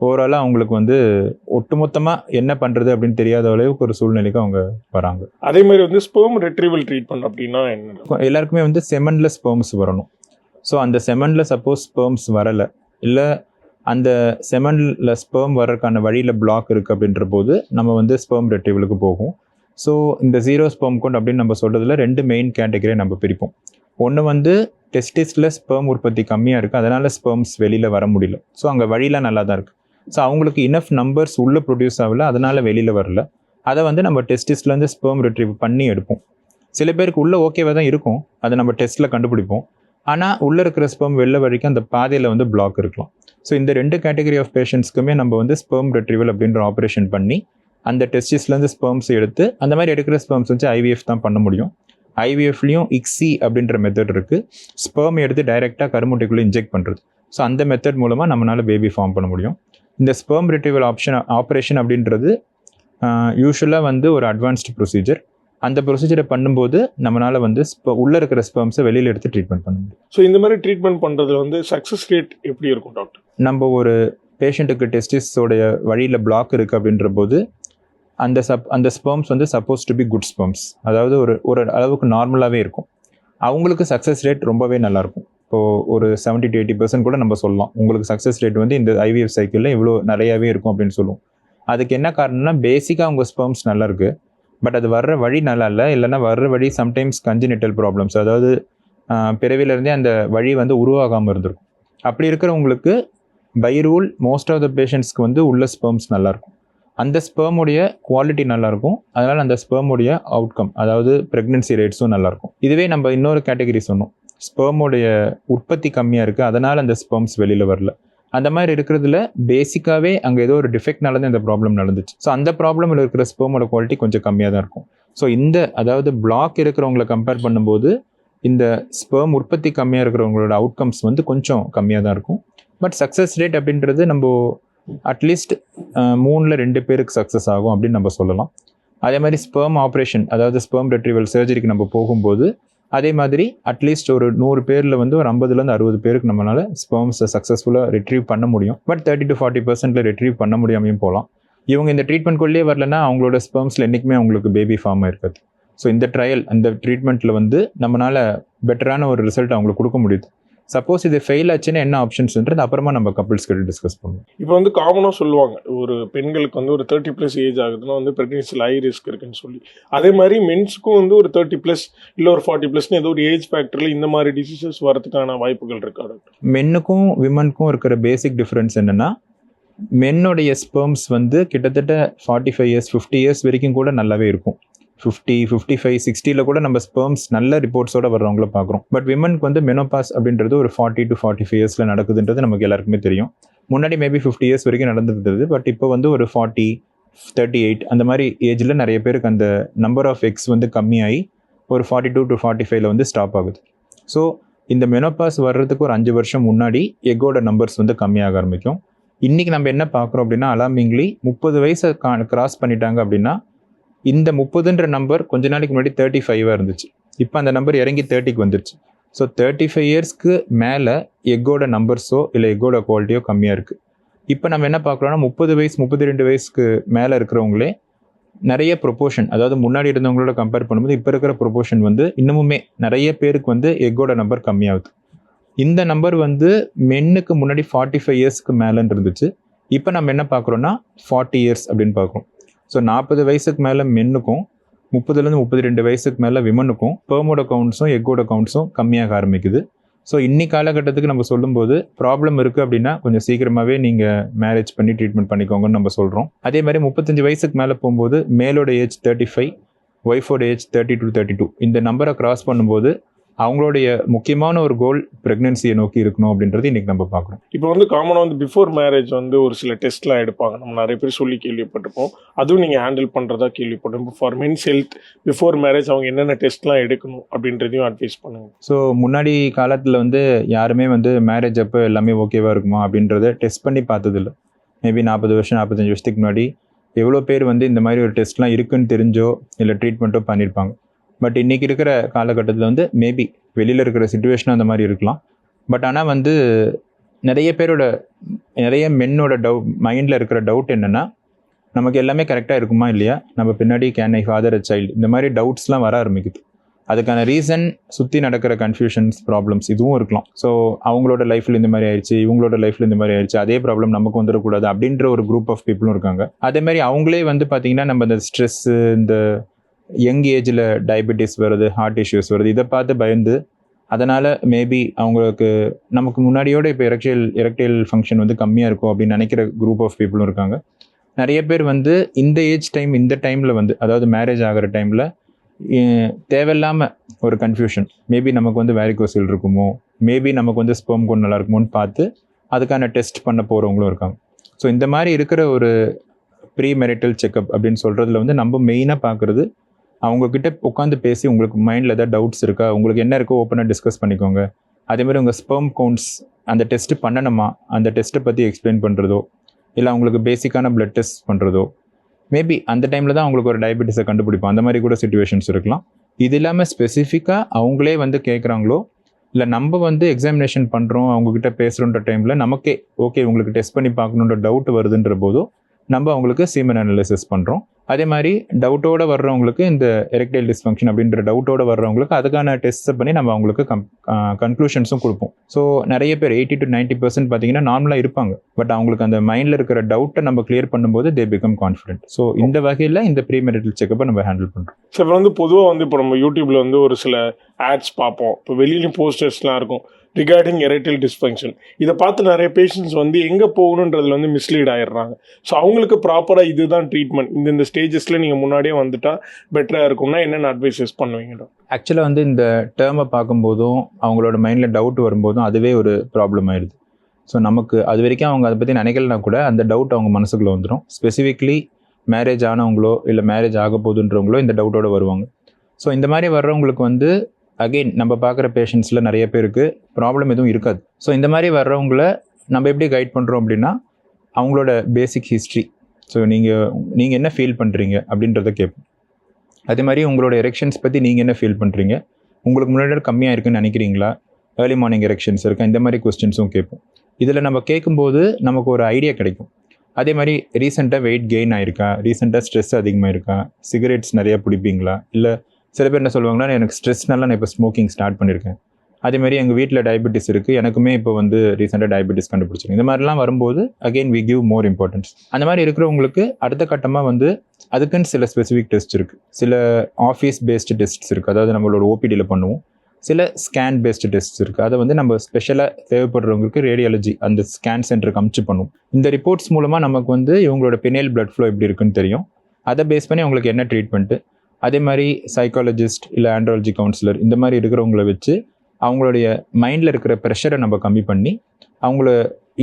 ஓவராலாக அவங்களுக்கு வந்து ஒட்டுமொத்தமாக என்ன பண்ணுறது அப்படின்னு தெரியாத அளவுக்கு ஒரு சூழ்நிலைக்கு அவங்க வராங்க. அதே மாதிரி வந்து ஸ்பெர்ம் ரெட்ரீவல் ட்ரீட்மெண்ட் அப்படின்னா என்ன? எல்லாருக்குமே வந்து செமன்ல ஸ்பெர்ம்ஸ் வரணும். ஸோ அந்த செமனில் சப்போஸ் ஸ்பெர்ம்ஸ் வரலை, இல்லை அந்த செமனில் ஸ்பெர்ம் வர்றதுக்கான வழியில் பிளாக் இருக்குது அப்படின்ற போது நம்ம வந்து ஸ்பெர்ம் ரெட்ரீவலுக்கு போகும். ஸோ இந்த 0 ஸ்பெர்ம் கவுண்ட் அப்படின்னு நம்ம சொல்கிறதுல 2 மெயின் கேட்டகரியை நம்ம பிரிப்போம். ஒன்று வந்து டெஸ்டிஸில் ஸ்பெர்ம் உற்பத்தி கம்மியாக இருக்குது, அதனால் ஸ்பெர்ம்ஸ் வெளியில் வர முடியல. ஸோ அங்கே வழியெலாம் நல்லா தான் இருக்குது. ஸோ அவங்களுக்கு இனஃப் நம்பர்ஸ் உள்ளே ப்ரொடியூஸ் ஆகல, அதனால் வெளியில் வரல. அதை வந்து நம்ம டெஸ்டிஸ்லேருந்து ஸ்பெர்ம் ரெட்ரீவ் பண்ணி எடுப்போம். சில பேருக்கு உள்ளே ஓகேவாக தான் இருக்கும், அதை நம்ம டெஸ்ட்டில் கண்டுபிடிப்போம். ஆனால் உள்ளே இருக்கிற ஸ்பெர்ம் வெளில வரைக்கும் அந்த பாதையில் வந்து பிளாக் இருக்கலாம். ஸோ இந்த 2 கேட்டகரி ஆஃப் பேஷண்ட்ஸ்க்குமே நம்ம வந்து ஸ்பெர்ம் ரெட்ரீவல் அப்படின்ற ஆப்ரேஷன் பண்ணி அந்த டெஸ்டிஸ்லேருந்து ஸ்பெர்ம்ஸ் எடுத்து அந்த மாதிரி எடுக்கிற ஸ்பெர்ம்ஸ் வச்சு ஐவிஎஃப் தான் பண்ண முடியும். ஐவிஎஃப்லேயும் ICSI அப்படின்ற மெத்தட் இருக்குது. ஸ்பெர்ம் எடுத்து டைரெக்டாக கருமுட்டைக்குள்ளே இன்ஜெக்ட் பண்ணுறது. ஸோ அந்த மெத்தட் மூலமாக நம்மளால் பேபி ஃபார்ம் பண்ண முடியும். இந்த ஸ்பெர்ம் ரெட்ரீவல் ஆப்ரேஷன் அப்படின்றது யூஸ்வலாக வந்து ஒரு அட்வான்ஸ்டு ப்ரொசீஜர். அந்த ப்ரொசீஜரை பண்ணும்போது நம்மளால் வந்து உள்ளே இருக்கிற ஸ்பெர்ம்ஸை வெளியில் எடுத்து ட்ரீட்மெண்ட் பண்ண முடியும். ஸோ இந்த மாதிரி ட்ரீட்மெண்ட் பண்ணுறதுல வந்து சக்ஸஸ் ரேட் எப்படி இருக்கும் டாக்டர்? நம்ம ஒரு பேஷண்ட்டுக்கு டெஸ்டிஸோடைய வழியில் பிளாக் இருக்குது அப்படின்ற போது அந்த ஸ்பெர்ம்ஸ் வந்து suppose to be good sperms, அதாவது ஒரு அளவுக்கு நார்மலாகவே இருக்கும். அவங்களுக்கு சக்ஸஸ் ரேட் ரொம்பவே நல்லாயிருக்கும். இப்போது ஒரு 70-80% கூட நம்ம சொல்லலாம். உங்களுக்கு சக்ஸஸ் ரேட் வந்து இந்த IVF சைக்கிளில் இவ்வளோ நிறையாவே இருக்கும் அப்படின்னு சொல்லுவோம். அதுக்கு என்ன காரணம்னா பேசிக்காக அவங்க ஸ்பெர்ம்ஸ் நல்லா இருக்குது, பட் அது வர்ற வழி நல்லா இல்லை, இல்லைன்னா வர்ற வழி சம்டைம்ஸ் கன்ஜினிட்டல் ப்ராப்ளம்ஸ், அதாவது பிறவிலேருந்தே அந்த வழி வந்து உருவாகாமல் இருந்திருக்கும். அப்படி இருக்கிறவங்களுக்கு by rule most of the பேஷண்ட்ஸ்க்கு வந்து உள்ள ஸ்பெர்ம்ஸ் நல்லாயிருக்கும். அந்த ஸ்பெர்முடைய குவாலிட்டி நல்லாயிருக்கும், அதனால் அந்த ஸ்பெர்முடைய அவுட்கம், அதாவது ப்ரெக்னென்சி ரேட்ஸும் நல்லாயிருக்கும். இதுவே நம்ம இன்னொரு கேட்டகரி சொன்னோம், ஸ்பெர்முடைய உற்பத்தி கம்மியாக இருக்குது, அதனால் அந்த ஸ்பெர்ம்ஸ் வெளியில் வரல. அந்த மாதிரி இருக்கிறதுல பேசிக்காகவே அங்கே ஏதோ ஒரு டிஃபெக்ட்னால தான் இந்த ப்ராப்ளம் நடந்துச்சு. ஸோ அந்த ப்ராப்ளமில் இருக்கிற ஸ்பெர்மோட குவாலிட்டி கொஞ்சம் கம்மியாக தான் இருக்கும். ஸோ அதாவது பிளாக் இருக்கிறவங்களை கம்பேர் பண்ணும்போது இந்த ஸ்பெர்ம் உற்பத்தி கம்மியாக இருக்கிறவங்களோட அவுட்கம்ஸ் வந்து கொஞ்சம் கம்மியாக தான் இருக்கும். பட் சக்ஸஸ் ரேட் அப்படின்றது நம்ம அட்லீஸ்ட் 3ல் 2 பேருக்கு சக்ஸஸ் ஆகும் அப்படின்னு நம்ம சொல்லலாம். அதே மாதிரி ஸ்பெர்ம் ஆப்ரேஷன், அதாவது ஸ்பெர்ம் ரெட்ரீவல் சர்ஜரிக்கு நம்ம போகும்போது அதே மாதிரி அட்லீஸ்ட் ஒரு 100 பேரில் வந்து ஒரு 50லேருந்து 60 பேருக்கு நம்மளால் ஸ்பெர்ம்ஸை சக்ஸஸ்ஃபுல்லாக ரிட்ரீவ் பண்ண முடியும். பட் 30 to 40% ரிட்ரீவ் பண்ண முடியாமையும் போகலாம். இவங்க இந்த ட்ரீட்மெண்ட்குள்ளேயே வரலன்னா அவங்களோட ஸ்பெர்ம்ஸில் என்றைக்குமே அவங்களுக்கு பேபி ஃபார்ம் இருக்காது. ஸோ இந்த ட்ரையல் அந்த ட்ரீட்மெண்ட்டில் வந்து நம்மளால் பெட்டரான ஒரு ரிசல்ட் அவங்களுக்கு கொடுக்க முடியுது. சப்போஸ் இது ஃபெயில் ஆச்சுன்னா என்ன ஆப்ஷன்ஸ்ன்றது அப்புறமா நம்ம கப்பிள்ஸ் கிட்ட டிஸ்கஸ் பண்ணுவோம். இப்போ வந்து காமனாக சொல்லுவாங்க ஒரு பெண்களுக்கு வந்து ஒரு 30+ ஏஜ் ஆகுதுன்னா வந்து ப்ரெக்னென்சியில் ஹை ரிஸ்க் இருக்குன்னு சொல்லி. அதே மாதிரி மென்ஸுக்கும் வந்து ஒரு 30+ இல்லை ஒரு 40+ன்னு ஏதோ ஒரு ஏஜ் ஃபேக்டரில் இந்த மாதிரி டிசீசஸ் வரதுக்கான வாய்ப்புகள் இருக்கா டாக்டர்? மென்னுக்கும் விமனுக்கும் இருக்கிற பேசிக் டிஃப்ரென்ஸ் என்னென்னா, மென்னுடைய ஸ்பெர்ம்ஸ் வந்து கிட்டத்தட்ட 45 years 50 years வரைக்கும் கூட நல்லாவே இருக்கும். 50, 55, 60 கூட நம்ம ஸ்பெர்ம்ஸ் நல்ல ரிப்போர்ட்ஸோட வர்றவங்கள பார்க்குறோம். பட் விமனுக்கு வந்து மெனோபாஸ் அப்படின்றது ஒரு 40 to 45 years நடக்குதுன்றது நமக்கு எல்லாருக்குமே தெரியும். முன்னாடி மேபி 50 years வரைக்கும் நடந்துருந்தது. பட் இப்போ வந்து ஒரு 40, 38 அந்த மாதிரி ஏஜில் நிறைய பேருக்கு அந்த நம்பர் ஆஃப் எக்ஸ் வந்து கம்மியாகி ஒரு 42 to 45 வந்து ஸ்டாப் ஆகுது. ஸோ இந்த மெனோபாஸ் வர்றதுக்கு ஒரு 5 வருஷம் முன்னாடி எக்கோட நம்பர்ஸ் வந்து கம்மியாக ஆரம்பிக்கும். இன்றைக்கி நம்ம என்ன பார்க்குறோம் அப்படின்னா, அலார்மிங்லி 30 வயசை கிராஸ் பண்ணிட்டாங்க அப்படின்னா இந்த 30ன்ற நம்பர் கொஞ்ச நாளைக்கு முன்னாடி 35 இருந்துச்சு. இப்போ அந்த நம்பர் இறங்கி 30க்கு வந்துருச்சு. ஸோ 35 இயர்ஸ்க்கு மேலே எக்கோட நம்பர்ஸோ இல்லை எக்கோட குவாலிட்டியோ கம்மியாக இருக்குது. இப்போ நம்ம என்ன பார்க்குறோன்னா 30 வயசு 32 வயசுக்கு மேலே இருக்கிறவங்களே நிறைய ப்ரொபோர்ஷன், அதாவது முன்னாடி இருந்தவங்களோட கம்பேர் பண்ணும்போது இப்போ இருக்கிற ப்ரொபோர்ஷன் வந்து இன்னமுமே நிறைய பேருக்கு வந்து எக்கோட நம்பர் கம்மியாகுது. இந்த நம்பர் வந்து மென்னுக்கு முன்னாடி 45 இயர்ஸ்க்கு மேலேன்னு இருந்துச்சு. இப்போ நம்ம என்ன பார்க்குறோன்னா 40 years அப்படின்னு பார்க்குறோம். ஸோ 40 வயசுக்கு மேலே மென்னுக்கும் 30லேருந்து 32 வயசுக்கு மேலே விமனுக்கும் ஸ்பெர்மோட கவுண்ட்ஸும் எக்கோட கவுண்ட்ஸும் கம்மியாக ஆரம்பிக்குது. ஸோ இன்னி காலகட்டத்துக்கு நம்ம சொல்லும்போது ப்ராப்ளம் இருக்குது அப்படின்னா கொஞ்சம் சீக்கிரமாகவே நீங்கள் மேரேஜ் பண்ணி ட்ரீட்மெண்ட் பண்ணிக்கோங்கன்னு நம்ம சொல்கிறோம். அதே மாதிரி 35 வயசுக்கு மேலே போகும்போது மேலோட ஏஜ் 35, ஒய்ஃபோட ஏஜ் 30 to 32 இந்த நம்பரை கிராஸ் பண்ணும்போது அவங்களுடைய முக்கியமான ஒரு கோல் ப்ரெக்னென்சியை நோக்கி இருக்கணும் அப்படின்றது இன்றைக்கி நம்ம பார்க்குறோம். இப்போ வந்து காமனாக வந்து பிஃபோர் மேரேஜ் வந்து ஒரு சில டெஸ்ட்லாம் எடுப்பாங்க. நம்ம நிறைய பேர் சொல்லி கேள்விப்பட்டிருப்போம். அதுவும் நீங்கள் ஹேண்டில் பண்ணுறதா கேள்விப்பட்டோம். For men's health before marriage அவங்க என்னென்ன டெஸ்ட்லாம் எடுக்கணும் அப்படின்றதையும் அட்வைஸ் பண்ணுங்க. ஸோ முன்னாடி காலத்தில் வந்து யாருமே வந்து மேரேஜ் அப்போ எல்லாமே ஓகேவா இருக்குமா அப்படின்றத டெஸ்ட் பண்ணி பார்த்ததில்ல. மேபி 40 வருஷம் 45 வருஷத்துக்கு முன்னாடி எவ்வளோ பேர் வந்து இந்த மாதிரி ஒரு டெஸ்ட்லாம் இருக்குன்னு தெரிஞ்சோ இல்லை ட்ரீட்மெண்ட்டோ பண்ணியிருப்பாங்க. பட் இன்றைக்கி இருக்கிற காலகட்டத்தில் வந்து மேபி வெளியில் இருக்கிற சுச்சுவேஷன் அந்த மாதிரி இருக்கலாம். பட் ஆனால் வந்து நிறைய மென்னோட மைண்டில் இருக்கிற டவுட் என்னென்னா, நமக்கு எல்லாமே கரெக்டாக இருக்குமா இல்லையா, நம்ம பின்னாடி can I father a child, இந்த மாதிரி டவுட்ஸ்லாம் வர ஆரம்பிக்குது. அதுக்கான ரீசன் சுற்றி நடக்கிற கன்ஃபியூஷன்ஸ் ப்ராப்ளம்ஸ் இதுவும் இருக்கலாம். ஸோ அவங்களோட லைஃப்பில் இந்த மாதிரி ஆயிடுச்சு, இவங்களோட லைஃப்பில் இந்த மாதிரி ஆயிடுச்சு, அதே ப்ராப்ளம் நமக்கு வந்துடக்கூடாது அப்படின்ற ஒரு குரூப் ஆஃப் பீப்புளும் இருக்காங்க. அதே மாதிரி அவங்களே வந்து பார்த்திங்கன்னா நம்ம இந்த ஸ்ட்ரெஸ்ஸு, இந்த யங் ஏஜில் டயபெட்டிஸ் வருது, ஹார்ட் இஷ்யூஸ் வருது, இதை பார்த்து பயந்து அதனால் மேபி அவங்களுக்கு நமக்கு முன்னாடியோட இப்போ எரெக்டைல் ஃபங்க்ஷன் வந்து கம்மியாக இருக்கும் அப்படின்னு நினைக்கிற குரூப் ஆஃப் பீப்புளும் இருக்காங்க. நிறைய பேர் வந்து இந்த ஏஜ் இந்த டைமில் வந்து, அதாவது மேரேஜ் ஆகிற டைமில் தேவையில்லாமல் ஒரு கன்ஃபியூஷன், மேபி நமக்கு வந்து வேரிகோசில் இருக்குமோ, மேபி நமக்கு வந்து ஸ்பெர்ம் கவுண்ட் நல்லா இருக்குமோன்னு பார்த்து அதுக்கான டெஸ்ட் பண்ண போகிறவங்களும் இருக்காங்க. ஸோ இந்த மாதிரி இருக்கிற ஒரு ப்ரீ மேரிட்டல் செக்அப் அப்படின்னு சொல்கிறதுல வந்து நம்ம மெயினாக பார்க்குறது, அவங்கக்கிட்ட உட்காந்து பேசி உங்களுக்கு மைண்டில் ஏதாவது டவுட்ஸ் இருக்கா, உங்களுக்கு என்ன இருக்கோ ஓப்பனாக டிஸ்கஸ் பண்ணிக்கோங்க. அதேமாதிரி உங்கள் ஸ்பெர்ம் கவுண்ட்ஸ் அந்த டெஸ்ட்டு பண்ணணுமா, அந்த டெஸ்ட்டை பற்றி எக்ஸ்பிளைன் பண்ணுறதோ, இல்லை அவங்களுக்கு பேசிக்கான பிளட் டெஸ்ட் பண்ணுறதோ, மேபி அந்த டைமில் தான் அவங்களுக்கு ஒரு டயபெட்டிஸை கண்டுபிடிப்போம். அந்த மாதிரி கூட சிச்சுவேஷன்ஸ் இருக்கலாம். இது இல்லாமல் ஸ்பெசிஃபிக்காக அவங்களே வந்து கேட்குறாங்களோ, இல்லை நம்ம வந்து எக்ஸாமினேஷன் பண்ணுறோம் அவங்கக்கிட்ட பேசுகிறோன்ற டைமில் நமக்கே ஓகே உங்களுக்கு டெஸ்ட் பண்ணி பார்க்கணுன்ற டவுட் வருதுன்ற போதோ நம்ம அவங்களுக்கு சீமன் அனாலிசிஸ் பண்ணுறோம். அதே மாதிரி டவுட்டோடு வர்றவங்களுக்கு, இந்த எரெக்டைல் டிஸ்ஃபங்க்ஷன் அப்படின்ற டவுட்டோடு வர்றவங்களுக்கு அதுக்கான டெஸ்ட்டை பண்ணி நம்ம அவங்களுக்கு கன்க்ளூஷன்ஸும் கொடுப்போம். ஸோ நிறைய பேர் 80 to 90% பார்த்தீங்கன்னா நார்மலாக இருப்பாங்க. பட் அவங்களுக்கு அந்த மைண்டில் இருக்கிற டவுட்டை நம்ம கிளியர் பண்ணும்போது தே பிகம் கான்ஃபிடென்ட். ஸோ இந்த வகையில் இந்த ப்ரீ மேரிட்டல் செக்கப்பை நம்ம ஹேண்டில் பண்ணுறோம். ஸோ இப்போ வந்து பொதுவாக வந்து இப்போ நம்ம யூடியூப்பில் வந்து ஒரு சில ஆட்ஸ் பார்ப்போம். இப்போ வெளியிலையும் போஸ்டர்ஸ்லாம் இருக்கும் ரிகார்டிங் எரெக்டைல் டிஸ்ஃபங்க்ஷன். இதை பார்த்து நிறைய பேஷண்ட்ஸ் வந்து எங்கே போகணுன்றதுல வந்து மிஸ்லீட் ஆகிடுறாங்க. ஸோ அவங்களுக்கு ப்ராப்பராக இதுதான் ட்ரீட்மெண்ட், இந்த ஸ்டேஜஸில் நீங்கள் முன்னாடியே வந்துட்டால் பெட்டராக இருக்கும்னா என்னென்ன அட்வைசஸ் பண்ணுவீங்க? ஆக்சுவலாக வந்து இந்த டேர்மை பார்க்கும்போதும் அவங்களோட மைண்டில் டவுட் வரும்போதும் அதுவே ஒரு ப்ராப்ளம் ஆயிடுது. ஸோ நமக்கு அது வரைக்கும் அவங்க அதை பற்றி நினைக்கலனா கூட அந்த டவுட் அவங்க மனசுக்குள்ளே வந்துடும். ஸ்பெசிஃபிக்லி மேரேஜ் ஆனவங்களோ இல்லை மேரேஜ் ஆக போகுதுன்றவங்களோ இந்த டவுட்டோடு வருவாங்க. ஸோ இந்த மாதிரி வர்றவங்களுக்கு வந்து அகெயின் நம்ம பார்க்குற பேஷண்ட்ஸில் நிறைய பேருக்கு ப்ராப்ளம் எதுவும் இருக்காது. ஸோ இந்த மாதிரி வர்றவங்கள நம்ம எப்படி கைட் பண்ணுறோம் அப்படின்னா, அவங்களோட பேசிக் ஹிஸ்ட்ரி, ஸோ நீங்கள் என்ன ஃபீல் பண்ணுறீங்க அப்படின்றத கேட்போம். அதே மாதிரி உங்களோட எரெக்ஷன்ஸ் பற்றி நீங்கள் என்ன ஃபீல் பண்ணுறீங்க, உங்களுக்கு முன்னாடி கம்மியாக இருக்குன்னு நினைக்கிறீங்களா, ஏர்லி மார்னிங் எரெக்ஷன்ஸ் இருக்கா, இந்த மாதிரி கொஸ்டின்ஸும் கேட்போம். இதில் நம்ம கேட்கும்போது நமக்கு ஒரு ஐடியா கிடைக்கும். அதே மாதிரி ரீசெண்டாக வெயிட் கெயின் ஆயிருக்கா, ரீசெண்டாக ஸ்ட்ரெஸ் அதிகமாக இருக்கா, சிகரெட்ஸ் நிறையா பிடிப்பீங்களா, இல்லை சில பேர் என்ன சொல்லுவாங்கன்னா எனக்கு ஸ்ட்ரெஸ்னால நான் இப்போ ஸ்மோக்கிங் ஸ்டார்ட் பண்ணியிருக்கேன், அதே மாதிரி எங்கள் வீட்டில் டயபெட்டிஸ் இருக்குது, எனக்குமே இப்போ வந்து ரீசெண்டாக டயபெட்டிஸ் கண்டுபிடிச்சிருக்கு. இந்த மாதிரிலாம் வரும்போது again we give more importance. அந்த மாதிரி இருக்கிறவங்களுக்கு அடுத்த கட்டமாக வந்து அதுக்குன்னு சில ஸ்பெசிஃபிக் டெஸ்ட் இருக்குது. சில ஆஃபீஸ் பேஸ்டு டெஸ்ட்ஸ் இருக்குது, அதாவது நம்மளோட ஓபிடியில் பண்ணுவோம். சில ஸ்கேன் பேஸ்டு டெஸ்ட்ஸ் இருக்குது, அதை வந்து நம்ம ஸ்பெஷலாக தேவைப்படுறவங்களுக்கு ரேடியாலஜி அந்த ஸ்கேன் சென்டருக்கு அமுச்சு பண்ணுவோம். இந்த ரிப்போர்ட்ஸ் மூலமாக நமக்கு வந்து இவங்களோட பெனியல் பிளட் ஃப்ளோ எப்படி இருக்குன்னு தெரியும். அதை பேஸ் பண்ணி அவங்களுக்கு என்ன ட்ரீட்மெண்ட்டு, அதே மாதிரி சைக்காலஜிஸ்ட் இல்லை ஆண்ட்ராலஜி கவுன்சிலர் இந்த மாதிரி இருக்கிறவங்கள வச்சு அவங்களுடைய மைண்டில் இருக்கிற ப்ரெஷரை நம்ம கம்மி பண்ணி அவங்கள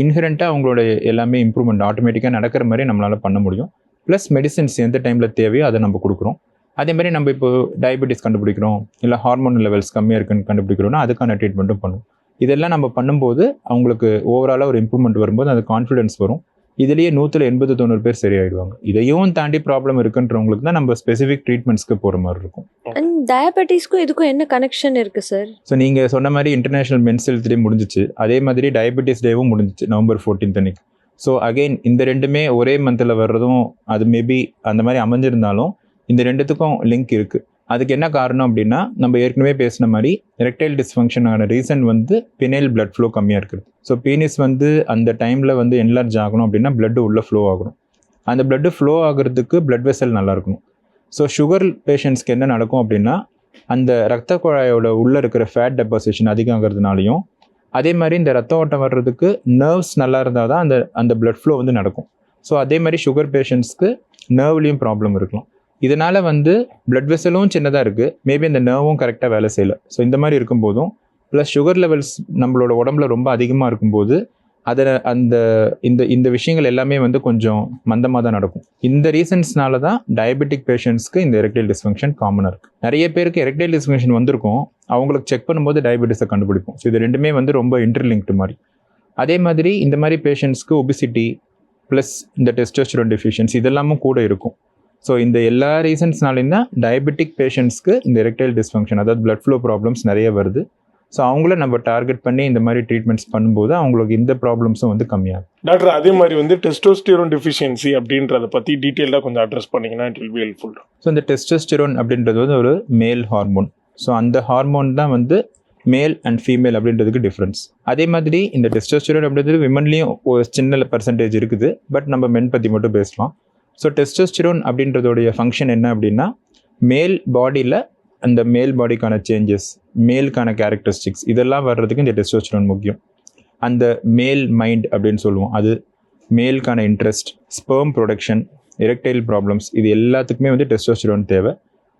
இன்ஹெரண்ட்டாக அவங்களோட எல்லாமே இம்ப்ரூவ்மெண்ட் ஆட்டோமேட்டிக்காக நடக்கிற மாதிரி நம்மளால் பண்ண முடியும். ப்ளஸ் மெடிசின்ஸ் எந்த டைமில் தேவையோ அதை நம்ம கொடுக்குறோம். அதே மாதிரி நம்ம இப்போ டயபெட்டிஸ் கண்டுபிடிக்கிறோம், இல்லை ஹார்மோன் லெவல்ஸ் கம்மியாக இருக்குன்னு கண்டுபிடிக்கிறோம்னா அதுக்கான ட்ரீட்மெண்ட்டும் பண்ணுவோம். இதெல்லாம் நம்ம பண்ணும்போது அவங்களுக்கு ஓவராலாக ஒரு இம்ப்ரூவ்மெண்ட் வரும்போது அந்த கான்ஃபிடன்ஸ் வரும். இதுலேயே 180-90 பேர் சரியாயிடுவாங்க. இதையும் தாண்டி ப்ராப்ளம் இருக்குன்றவங்களுக்கு தான் நம்ம ஸ்பெசிஃபிக் ட்ரீட்மெண்ட்ஸ்க்கு போகிற மாதிரி இருக்கும். அண்ட் டயபெட்டிஸ்க்கும் இதுக்கும் என்ன கனெக்ஷன் இருக்குது சார்? ஸோ நீங்கள் சொன்ன மாதிரி இன்டர்நேஷனல் மென்ஸ் ஹெல்த் டே முடிஞ்சிச்சு, அதே மாதிரி டயபெட்டிஸ் டேவும் முடிஞ்சிச்சு November 14th அன்னைக்கு. ஸோ அகெயின் இந்த ரெண்டுமே ஒரே மந்தில் வர்றதும் அது மேபி அந்த மாதிரி அமைஞ்சிருந்தாலும் இந்த ரெண்டுத்துக்கும் லிங்க் இருக்குது. அதுக்கு என்ன காரணம் அப்படின்னா நம்ம ஏற்கனவே பேசின மாதிரி எரெக்டைல் டிஸ்ஃபங்க்ஷனான ரீசன் வந்து பினைல் பிளட் ஃப்ளோ கம்மியாக இருக்குது. ஸோ பீனிஸ் வந்து அந்த டைமில் வந்து என்லார்ஜ் ஆகணும் அப்படின்னா பிளட் உள்ளே ஃப்ளோ ஆகணும். அந்த பிளட் ஃப்ளோ ஆகிறதுக்கு பிளட் வெசல் நல்லா இருக்கணும். ஸோ சுகர் பேஷண்ட்ஸ்க்கு என்ன நடக்கும் அப்படின்னா அந்த ரத்த குழாயோட உள்ளே இருக்கிற ஃபேட் டெபாசிஷன் அதிகங்கிறதுனாலையும், அதே மாதிரி இந்த ரத்த ஓட்டம் வர்றதுக்கு நர்வ்ஸ் நல்லா இருந்தால் தான் அந்த பிளட் ஃப்ளோ வந்து நடக்கும். ஸோ அதே மாதிரி சுகர் பேஷண்ட்ஸ்க்கு நர்வ்லேயும் ப்ராப்ளம் இருக்கலாம். இதனால் வந்து பிளட் வெசலும் சின்னதாக இருக்குது, மேபி அந்த நர்வும் கரெக்டாக வேலை செய்யலை. ஸோ இந்த மாதிரி இருக்கும்போதும் ப்ளஸ் சுகர் லெவல்ஸ் நம்மளோட உடம்புல ரொம்ப அதிகமாக இருக்கும்போது இந்த விஷயங்கள் எல்லாமே வந்து கொஞ்சம் மந்தமாக தான் நடக்கும். இந்த ரீசன்ஸ்னால தான் டயபெட்டிக் பேஷண்ட்ஸ்க்கு இந்த எரெக்டைல் டிஸ்ஃபங்க்ஷன் காமனாக இருக்குது. நிறைய பேருக்கு எரெக்டைல் டிஸ்ஃபங்க்ஷன் வந்திருக்கும், அவங்களுக்கு செக் பண்ணும்போது டயபெட்டிஸை கண்டுபிடிப்போம். ஸோ இது ரெண்டுமே வந்து ரொம்ப இன்டர்லிங்க்டு மாதிரி. அதே மாதிரி இந்த மாதிரி பேஷண்ட்ஸ்க்கு ஒபிசிட்டி ப்ளஸ் இந்த டெஸ்டோஸ்டெரான் டெஃபிஷியன்சி இதெல்லாமும் கூட இருக்கும். ஸோ இந்த எல்லா ரீசன்ஸ்னாலையும் தான் டயபெட்டிக் பேஷண்ட்ஸ்க்கு இந்த எரெக்டைல் டிஸ்ஃபங்க்ஷன் அதாவது பிளட் ஃப்ளோ ப்ராப்ளம்ஸ் நிறைய வருது. ஸோ அவங்கள நம்ம டார்கெட் பண்ணி இந்த மாதிரி ட்ரீட்மெண்ட்ஸ் பண்ணும்போது அவங்களுக்கு இந்த ப்ராப்ளம்ஸும் வந்து கம்மியாகும். டாக்டர், அதே மாதிரி வந்து டெஸ்டோஸ்டெரான் டெஃபிஷியன்சி அப்படின்றத பற்றி டீட்டெயிலாக கொஞ்சம் அட்ரஸ் பண்ணிங்கன்னா it will be helpful. So இந்த டெஸ்டோஸ்டெரான் அப்படின்றது வந்து ஒரு மேல் ஹார்மோன். ஸோ அந்த ஹார்மோன் தான் வந்து மேல் அண்ட் ஃபீமேல் அப்படின்றதுக்கு டிஃப்ரென்ஸ். அதே மாதிரி இந்த டெஸ்டோஸ்டெரான் அப்படின்றது விமன்லேயும் ஒரு சின்ன பர்சன்டேஜ் இருக்குது, பட் நம்ம மென் பற்றி மட்டும் பேசலாம். ஸோ டெஸ்டோஸ்டெரான் அப்படின்றதோடைய ஃபங்க்ஷன் என்ன அப்படின்னா மேல் பாடியில் அந்த மேல் பாடிக்கான சேஞ்சஸ், மேலுக்கான கேரக்டரிஸ்டிக்ஸ் இதெல்லாம் வர்றதுக்கு இந்த டெஸ்டோஸ்டெரான் முக்கியம். அந்த மேல் மைண்ட் அப்படின்னு சொல்லுவோம், அது மேலுக்கான interest, sperm production, erectile problems இது எல்லாத்துக்குமே வந்து டெஸ்டோஸ்டெரான் தேவை.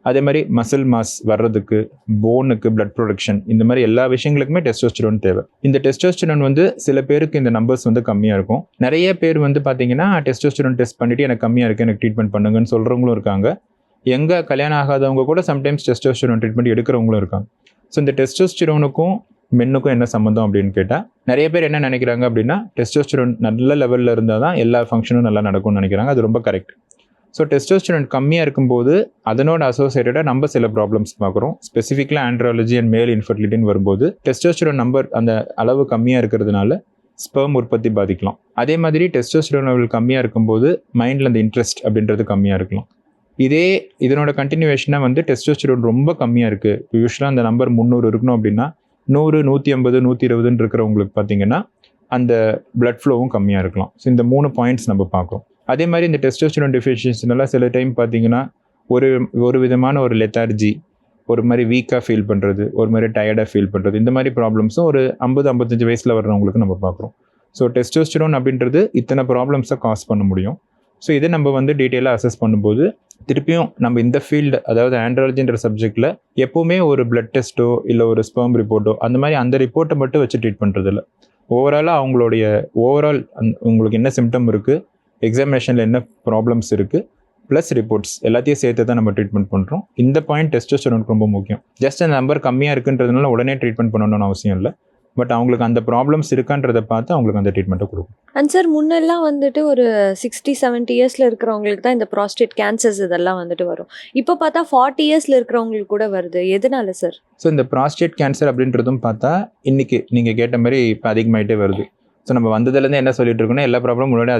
அதே மாதிரி மசில் மாஸ் வர்றதுக்கு, போனுக்கு பிளட் ப்ரொடக்ஷன் இந்த மாதிரி எல்லா விஷயங்களுக்குமே டெஸ்டோஸ்டெரான் தேவை. இந்த டெஸ்டோஸ்டெரான் வந்து சில பேருக்கு இந்த நம்பர்ஸ் வந்து கம்மியாக இருக்கும். நிறைய பேர் வந்து பார்த்தீங்கன்னா டெஸ்டோஸ்டெரான் டெஸ்ட் பண்ணிவிட்டு எனக்கு கம்மியாக இருக்குது எனக்கு ட்ரீட்மெண்ட் பண்ணுங்கன்னு சொல்கிறவங்களும் இருக்காங்க. எங்கே கல்யாணம் ஆகாதவங்க கூட சம்டைம்ஸ் டெஸ்டோஸ்டெரான் ட்ரீட்மெண்ட் எடுக்கிறவங்களும் இருக்காங்க. ஸோ இந்த டெஸ்டோஸ்டெரானுக்கும் மென்னுக்கும் என்ன சம்மந்தம் அப்படின்னு கேட்டால் நிறைய பேர் என்ன நினைக்கிறாங்க அப்படின்னா டெஸ்டோஸ்டெரான் நல்ல லெவலில் இருந்தால் தான் எல்லா ஃபங்க்ஷனும் நல்லா நடக்கும்னு நினைக்கிறாங்க. அது ரொம்ப கரெக்ட். ஸோ டெஸ்டோஸ்டெரான் கம்மியாக இருக்கும்போது அதனோட அசோசியேட்டடாக நம்ம சில ப்ராப்ளம்ஸ் பார்க்குறோம். ஸ்பெசிஃபிக்கலாக ஆண்ட்ராலஜி அண்ட் மேல் இன்ஃபர்டிலிட்டின்னு வரும்போது டெஸ்டோஸ்டெரான் நம்பர் அந்த அளவு கம்மியாக இருக்கிறதுனால ஸ்பெர்ம் உற்பத்தி பாதிக்கலாம். அதே மாதிரி டெஸ்டோஸ்டெரான் லெவல் கம்மியாக இருக்கும்போது மைண்டில் அந்த இன்ட்ரெஸ்ட் அப்படின்றது கம்மியாக இருக்கலாம். இதனோட கண்டினியூவேஷனாக வந்து டெஸ்டோஸ்டெரான் ரொம்ப கம்மியாக இருக்குது. யூஸ்வலாக அந்த நம்பர் 300 இருக்கணும் அப்படின்னா 100, 150, 120 இருக்கிறவங்களுக்கு பார்த்தீங்கன்னா அந்த பிளட் ஃப்ளோவும் கம்மியாக இருக்கலாம். ஸோ இந்த 3 பாயிண்ட்ஸ் நம்ம பார்க்குறோம். அதே மாதிரி இந்த டெஸ்டோஸ்டெரான் டெஃபிஷியன்சினால சில டைம் பார்த்தீங்கன்னா ஒரு விதமான ஒரு லெத்தார்ஜி, ஒரு மாதிரி வீக்காக ஃபீல் பண்ணுறது, ஒரு மாதிரி டயர்டாக ஃபீல் பண்ணுறது, இந்த மாதிரி ப்ராப்ளம்ஸும் ஒரு 50-55 வயசில் வர்றவங்களுக்கு நம்ம பார்க்குறோம். ஸோ டெஸ்டோஸ்டெரான் அப்படின்றது இத்தனை ப்ராப்ளம்ஸை காஸ் பண்ண முடியும். ஸோ இதை நம்ம வந்து டீட்டெயிலாக அசஸ் பண்ணும்போது திருப்பியும் நம்ம இந்த ஃபீல்டு அதாவது ஆண்ட்ராலஜின்ற சப்ஜெக்டில் எப்போவுமே ஒரு பிளட் டெஸ்ட்டோ இல்லை ஒரு ஸ்பெர்ம் ரிப்போர்ட்டோ அந்த மாதிரி அந்த ரிப்போர்ட்டை மட்டும் வச்சு ட்ரீட் பண்ணுறதில்ல. ஓவராலாக அவங்களுடைய உங்களுக்கு என்ன சிம்டம் இருக்குது, எக்ஸாமினேஷனில் என்ன ப்ராப்ளம்ஸ் இருக்குது, ப்ளஸ் ரிப்போர்ட்ஸ் எல்லாத்தையும் சேர்த்து தான் நம்ம ட்ரீட்மெண்ட் பண்ணுறோம். இந்த பாயிண்ட் டெஸ்டோஸ்டெரானுக்கு ரொம்ப முக்கியம். ஜஸ்ட் அந்த நம்பர் கம்மியாக இருக்குன்றதுனால உடனே ட்ரீட்மெண்ட் பண்ணணும்னு அவசியம் இல்லை. பட் அவங்களுக்கு அந்த ப்ராப்ளம்ஸ் இருக்கான்றதை பார்த்து அவங்களுக்கு அந்த ட்ரீட்மெண்ட்டை கொடுக்கும். அண்ட் சார் முன்னெல்லாம் வந்துட்டு ஒரு 60-70 இயர்ஸ்ல இருக்கிறவங்களுக்கு தான் இந்த ப்ராஸ்டேட் கேன்சர்ஸ் இதெல்லாம் வந்துட்டு வரும். இப்போ பார்த்தா 40 இயர்ஸ்ல இருக்கிறவங்களுக்கு கூட வருது. எதனால சார்? ஸோ இந்த ப்ராஸ்டேட் கேன்சர் அப்படின்றதும் பார்த்தா இன்னைக்கு நீங்கள் கேட்ட மாதிரி இப்போ அதிகமாகிட்டே வருது. ஸோ நம்ம வந்ததுலேருந்து என்ன சொல்லிட்டு இருக்கோம்னா எல்லா ப்ராப்ளமும் முன்னாடி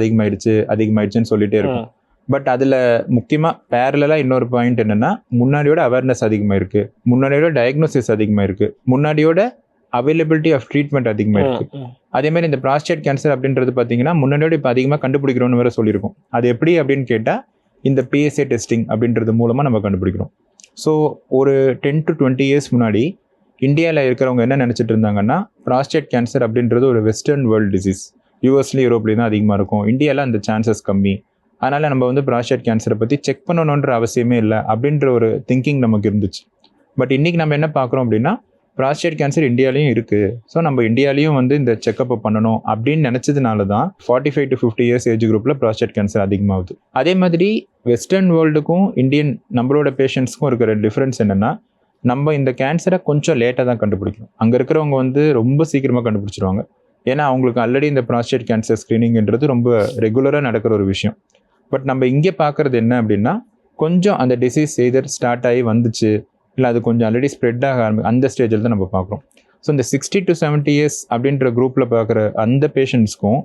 அதிகமாயிடுச்சுன்னு சொல்லிட்டே இருக்கும். பட் அதில் முக்கியமாக பேரலாக இன்னொரு பாயிண்ட் என்னென்னா முன்னாடியோட அவேர்னஸ் அதிகமாக இருக்குது, முன்னாடியோட டயக்னோசிஸ் அதிகமாக இருக்குது, முன்னாடியோட அவைலபிலிட்டி ஆஃப் ட்ரீட்மெண்ட் அதிகமாக இருக்குது. அதே மாதிரி இந்த ப்ராஸ்டேட் கேன்சர் அப்படின்றது பார்த்தீங்கன்னா முன்னாடியோட இப்போ அதிகமாக கண்டுபிடிக்கிறோன்னு வேறு சொல்லியிருக்கோம். அது எப்படி அப்படின்னு கேட்டால் இந்த PSA டெஸ்டிங் அப்படின்றது மூலமாக நம்ம கண்டுபிடிக்கிறோம். ஸோ ஒரு 10 to 20 இயர்ஸ் முன்னாடி இந்தியாவில் இருக்கிறவங்க என்ன நினச்சிட்டு இருந்தாங்கன்னா ப்ராஸ்டேட் கேன்சர் அப்படின்றது ஒரு வெஸ்டர்ன் வேர்ல்டு டிசீஸ், யூஎஸ்லேயும் யூரோப்லேயும் தான் அதிகமாக இருக்கும், இந்தியாவில் அந்த சான்சஸ் கம்மி, அதனால் நம்ம வந்து ப்ராஸ்டேட் கேன்சரை பற்றி செக் பண்ணணுன்ற அவசியமே இல்லை அப்படின்ற ஒரு திங்கிங் நமக்கு இருந்துச்சு. பட் இன்றைக்கி நம்ம என்ன பார்க்குறோம் அப்படின்னா ப்ராஸ்டேட் கேன்சர் இந்தியாலையும் இருக்குது. ஸோ நம்ம இந்தியாலையும் வந்து இந்த செக்கப் பண்ணணும் அப்படின்னு நினச்சதுனால தான் 45 to 50 இயர்ஸ் ஏஜ் குரூப்பில் ப்ராஸ்டேட் கேன்சர் அதிகமாகுது. அதே மாதிரி வெஸ்டர்ன் வேர்ல்டுக்கும் இந்தியன் நம்மளோட பேஷண்ட்ஸ்க்கும் இருக்கிற டிஃப்ரென்ஸ் என்னென்னா நம்ம இந்த கேன்சரை கொஞ்சம் லேட்டாக தான் கண்டுபிடிக்கணும். அங்கே இருக்கிறவங்க வந்து ரொம்ப சீக்கிரமாக கண்டுபிடிச்சிருவாங்க. ஏன்னா அவங்களுக்கு ஆல்ரெடி இந்த ப்ராஸ்டேட் கேன்சர் ஸ்க்ரீனிங்கிறது ரொம்ப ரெகுலராக நடக்கிற ஒரு விஷயம். பட் நம்ம இங்கே பார்க்குறது என்ன அப்படின்னா கொஞ்சம் அந்த டிசீஸ் எய்தர் ஸ்டார்ட் ஆகி வந்துச்சு இல்லை அது கொஞ்சம் ஆல்ரெடி ஸ்ப்ரெட் ஆக அந்த ஸ்டேஜில் தான் நம்ம பார்க்குறோம். ஸோ இந்த 60 to 70 இயர்ஸ் அப்படின்ற குரூப்பில் பார்க்குற அந்த பேஷண்ட்ஸ்க்கும்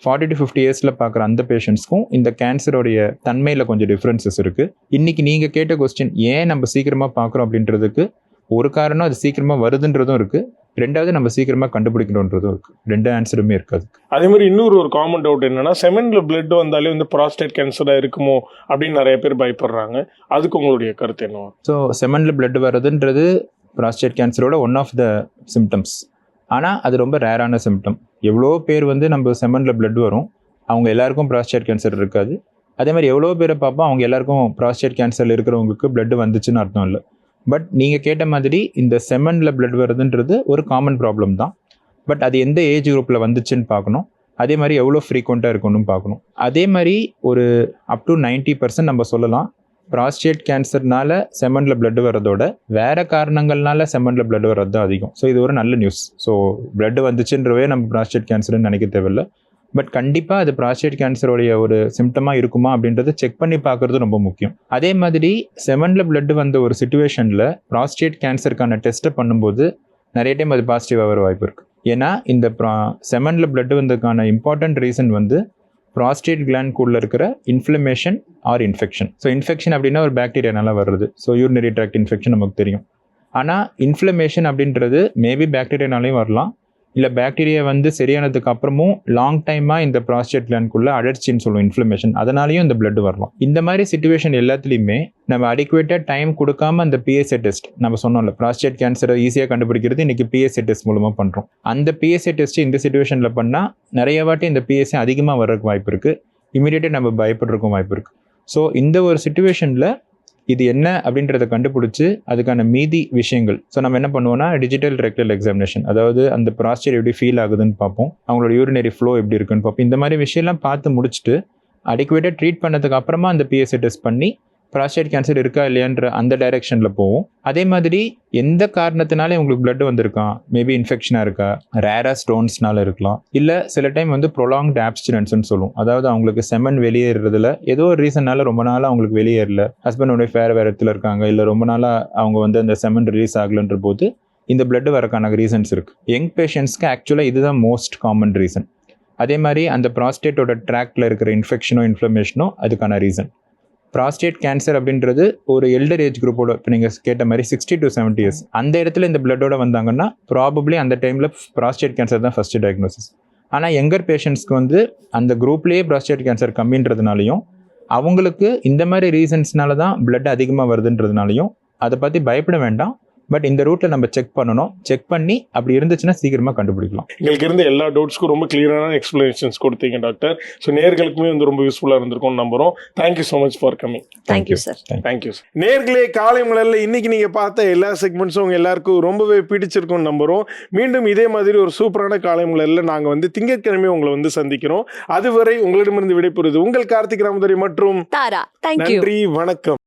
40 to 50 இயர்ஸில் பார்க்குற அந்த பேஷண்ட்ஸ்க்கும் இந்த கேன்சரோடைய தன்மையில் கொஞ்சம் டிஃப்ரென்சஸ் இருக்குது. இன்றைக்கி நீங்கள் கேட்ட கொஸ்டின் ஏன் நம்ம சீக்கிரமாக பார்க்குறோம் அப்படின்றதுக்கு ஒரு காரணம் அது சீக்கிரமாக வருதுன்றதும் இருக்குது, ரெண்டாவது நம்ம சீக்கிரமாக கண்டுபிடிக்கணுன்றதும் இருக்குது. ரெண்டு ஆன்சருமே இருக்காது. அதே மாதிரி இன்னொரு காமன் டவுட் என்னன்னா செமன்ல பிளட் வந்தாலே வந்து ப்ராஸ்டேட் கேன்சராக இருக்குமோ அப்படின்னு நிறைய பேர் பயப்படுறாங்க. அதுக்கு உங்களுடைய கருத்து என்னவா? ஸோ செமனில் பிளட் வர்றதுன்றது ப்ராஸ்டேட் கேன்சரோட ஒன் ஆஃப் த சிம்டம்ஸ். ஆனால் அது ரொம்ப ரேரான சிம்டம். எவ்வளோ பேர் வந்து நம்ம செமனில் பிளட் வரும், அவங்க எல்லாருக்கும் ப்ராஸ்டேட் கேன்சர் இருக்காது. அதே மாதிரி எவ்வளோ பேரை பார்ப்போம் அவங்க எல்லாருக்கும் ப்ராஸ்டேட் கேன்சர் இருக்கிறவங்களுக்கு பிளட் வந்துச்சுன்னு அர்த்தம் இல்லை. பட் நீங்கள் கேட்ட மாதிரி இந்த செமனில் பிளட் வருதுன்றது ஒரு காமன் ப்ராப்ளம் தான். பட் அது எந்த ஏஜ் குரூப்பில் வந்துச்சுன்னு பார்க்கணும். அதே மாதிரி எவ்வளோ ஃப்ரீக்வெண்ட்டாக இருக்கணும்னு பார்க்கணும். அதே மாதிரி ஒரு அப் டு 90% நம்ம சொல்லலாம் ப்ராஸ்டேட் கேன்சர்னால செமனில் பிளட் வர்றதோட வேறு காரணங்கள்னால செமனில் பிளட் வர்றது தான் அதிகம். ஸோ இது ஒரு நல்ல நியூஸ். ஸோ பிளட் வந்துச்சுன்றவே நம்ம ப்ராஸ்டேட் கேன்சர்னு நினைக்க தேவையில்லை. பட் கண்டிப்பாக அது ப்ராஸ்டேட் கேன்சரோடைய ஒரு சிம்டமாக இருக்குமா அப்படின்றத செக் பண்ணி பார்க்குறது ரொம்ப முக்கியம். அதே மாதிரி செமனில் பிளட் வந்த ஒரு சிச்சுவேஷனில் ப்ராஸ்டேட் கேன்சருக்கான டெஸ்ட்டை பண்ணும்போது நிறைய டைம் அது பாசிட்டிவாக வர வாய்ப்பு இருக்குது. ஏன்னா இந்த செமனில் பிளட் வந்ததுக்கான இம்பார்ட்டன்ட் ரீசன் வந்து ப்ராஸ்டேட் கிளாண்ட்குள்ளே இருக்கிற inflammation or infection. So infection அப்படின்னா ஒரு பாக்டீரியானால வருது. ஸோ யூரினரி ட்ராக்ட் இன்ஃபெக்ஷன் நமக்கு தெரியும். ஆனால் இன்ஃப்ளமேஷன் அப்படின்றது மேபி பாக்டீரியானாலையும் வரலாம், இல்லை பாக்டீரியா வந்து சரியானதுக்கு அப்புறமும் லாங் டைமாக இந்த ப்ராஸ்டேட் கிளாண்ட்குள்ளே அடர்ச்சின்னு சொல்லுவோம் இன்ஃப்ளமேஷன், அதனாலையும் இந்த பிளட் வரலாம். இந்த மாதிரி சிச்சுவேஷன் எல்லாத்துலேயுமே நம்ம அடிக்குவேட்டாக டைம் கொடுக்காம அந்த PSA டெஸ்ட் நம்ம சொன்னோம்ல ப்ராஸ்டேட் கேன்சரை ஈஸியாக கண்டுபிடிக்கிறது இன்றைக்கி PSA டெஸ்ட் மூலமாக பண்ணுறோம். அந்த PSA டெஸ்ட் இந்த சிச்சுவேஷனில் பண்ணால் நிறைய வாட்டி இந்த PSA அதிகமாக வர்றதுக்கு வாய்ப்பு இருக்குது, இமீடியட்டாக நம்ம பயப்படுறதுக்கும் வாய்ப்பு இருக்குது. ஸோ இந்த ஒரு சிச்சுவேஷனில் இது என்ன அப்படின்றத கண்டுபிடிச்சி அதுக்கான மீதி விஷயங்கள் ஸோ நம்ம என்ன பண்ணுவோம்னா டிஜிட்டல் ரெக்டல் எக்ஸாமினேஷன், அதாவது அந்த ப்ராஸ்டேட் எப்படி ஃபீல் ஆகுதுன்னு பார்ப்போம், அவங்களோட யூரினரி ஃப்ளோ எப்படி இருக்குன்னு பார்ப்போம். இந்த மாதிரி விஷயம்லாம் பார்த்து முடிச்சுட்டு அடிக்குவேட்டாக ட்ரீட் பண்ணதுக்கு அப்புறமா அந்த PSA டெஸ்ட் பண்ணி ப்ராஸ்டேட் கேன்சர் இருக்கா இல்லையான்ற அந்த டைரெக்ஷனில் போவோம். அதே மாதிரி எந்த காரணத்தினாலே உங்களுக்கு பிளட் வந்திருக்கான், மேபி இன்ஃபெக்ஷனாக இருக்கா, ரேராக ஸ்டோன்ஸ்னால இருக்கலாம், இல்லை சில டைம் வந்து ப்ரொலாங்ட் ஆப்ஸ்டினன்ஸ்னு சொல்லுவோம். அதாவது அவங்களுக்கு செமன் வெளியேறதுல ஏதோ ஒரு ரீசன்னால ரொம்ப நாளாக அவங்களுக்கு வெளியேறல, ஹஸ்பண்டோடைய வேறு இடத்துல இருக்காங்க, இல்லை ரொம்ப நாளாக அவங்க வந்து அந்த செமன் ரிலீஸ் ஆகலன்ற போது இந்த பிளட் வரக்கான ரீசன்ஸ் இருக்குது. யங் பேஷண்ட்ஸ்க்கு ஆக்சுவலாக இதுதான் மோஸ்ட் காமன் ரீசன். அதே மாதிரி அந்த ப்ராஸ்டேட்டோட ட்ராக்டில் இருக்கிற இன்ஃபெக்ஷனோ இன்ஃப்ளமேஷனோ அதுக்கான ரீசன். ப்ராஸ்டேட் கேன்சர் அப்படின்றது ஒரு எல்டர் ஏஜ் குரூப்போட இப்போ நீங்கள் கேட்ட மாதிரி 60 to 70 இயர்ஸ் அந்த இடத்துல இந்த பிளட்டோட வந்தாங்கன்னா ப்ராபப்ளி அந்த டைமில் ப்ராஸ்டேட் கேன்சர் தான் ஃபஸ்ட்டு டயக்னோசிஸ். ஆனால் யங்கர் பேஷண்ட்ஸ்க்கு வந்து அந்த குரூப்லேயே ப்ராஸ்டேட் கேன்சர் கம்மின்றதுனாலையும் அவங்களுக்கு இந்த மாதிரி ரீசன்ஸ்னால தான் பிளட் அதிகமாக வருதுன்றதுனாலையும் அதை பற்றி பயப்பட வேண்டாம். பட் இந்த ரூட்டில் நம்ம செக் பண்ணணும். செக் பண்ணி அப்படி இருந்துச்சுன்னா சீக்கிரமாக கண்டுபிடிக்கலாம். எங்களுக்கு இருந்த எல்லா டவுட்ஸ்க்கும் ரொம்ப கிளியரான எக்ஸ்பிளனேஷன்ஸ் கொடுத்தீங்க டாக்டர். ஸோ நேர்களுக்குமே வந்து ரொம்ப யூஸ்ஃபுல்லாக இருந்திருக்கும்னு நம்புகிறோம். Thank you so much for coming. Thank you sir. Thank you sir. நேர்களே, காலை மலரில் இன்னைக்கு நீங்கள் பார்த்த எல்லா செக்மெண்ட்ஸும் உங்கள் எல்லாருக்கும் ரொம்பவே பிடிச்சிருக்கும்னு நம்புகிறோம். மீண்டும் இதே மாதிரி ஒரு சூப்பரான காலை மலரில் நாங்கள் வந்து திங்கட்கிழமை உங்களை வந்து சந்திக்கிறோம். அதுவரை உங்களிடமிருந்து விடைபெறுவது உங்கள் கார்த்திக் ராமதுரை மற்றும் தாரா. தேங்க்யூ. நன்றி, வணக்கம்.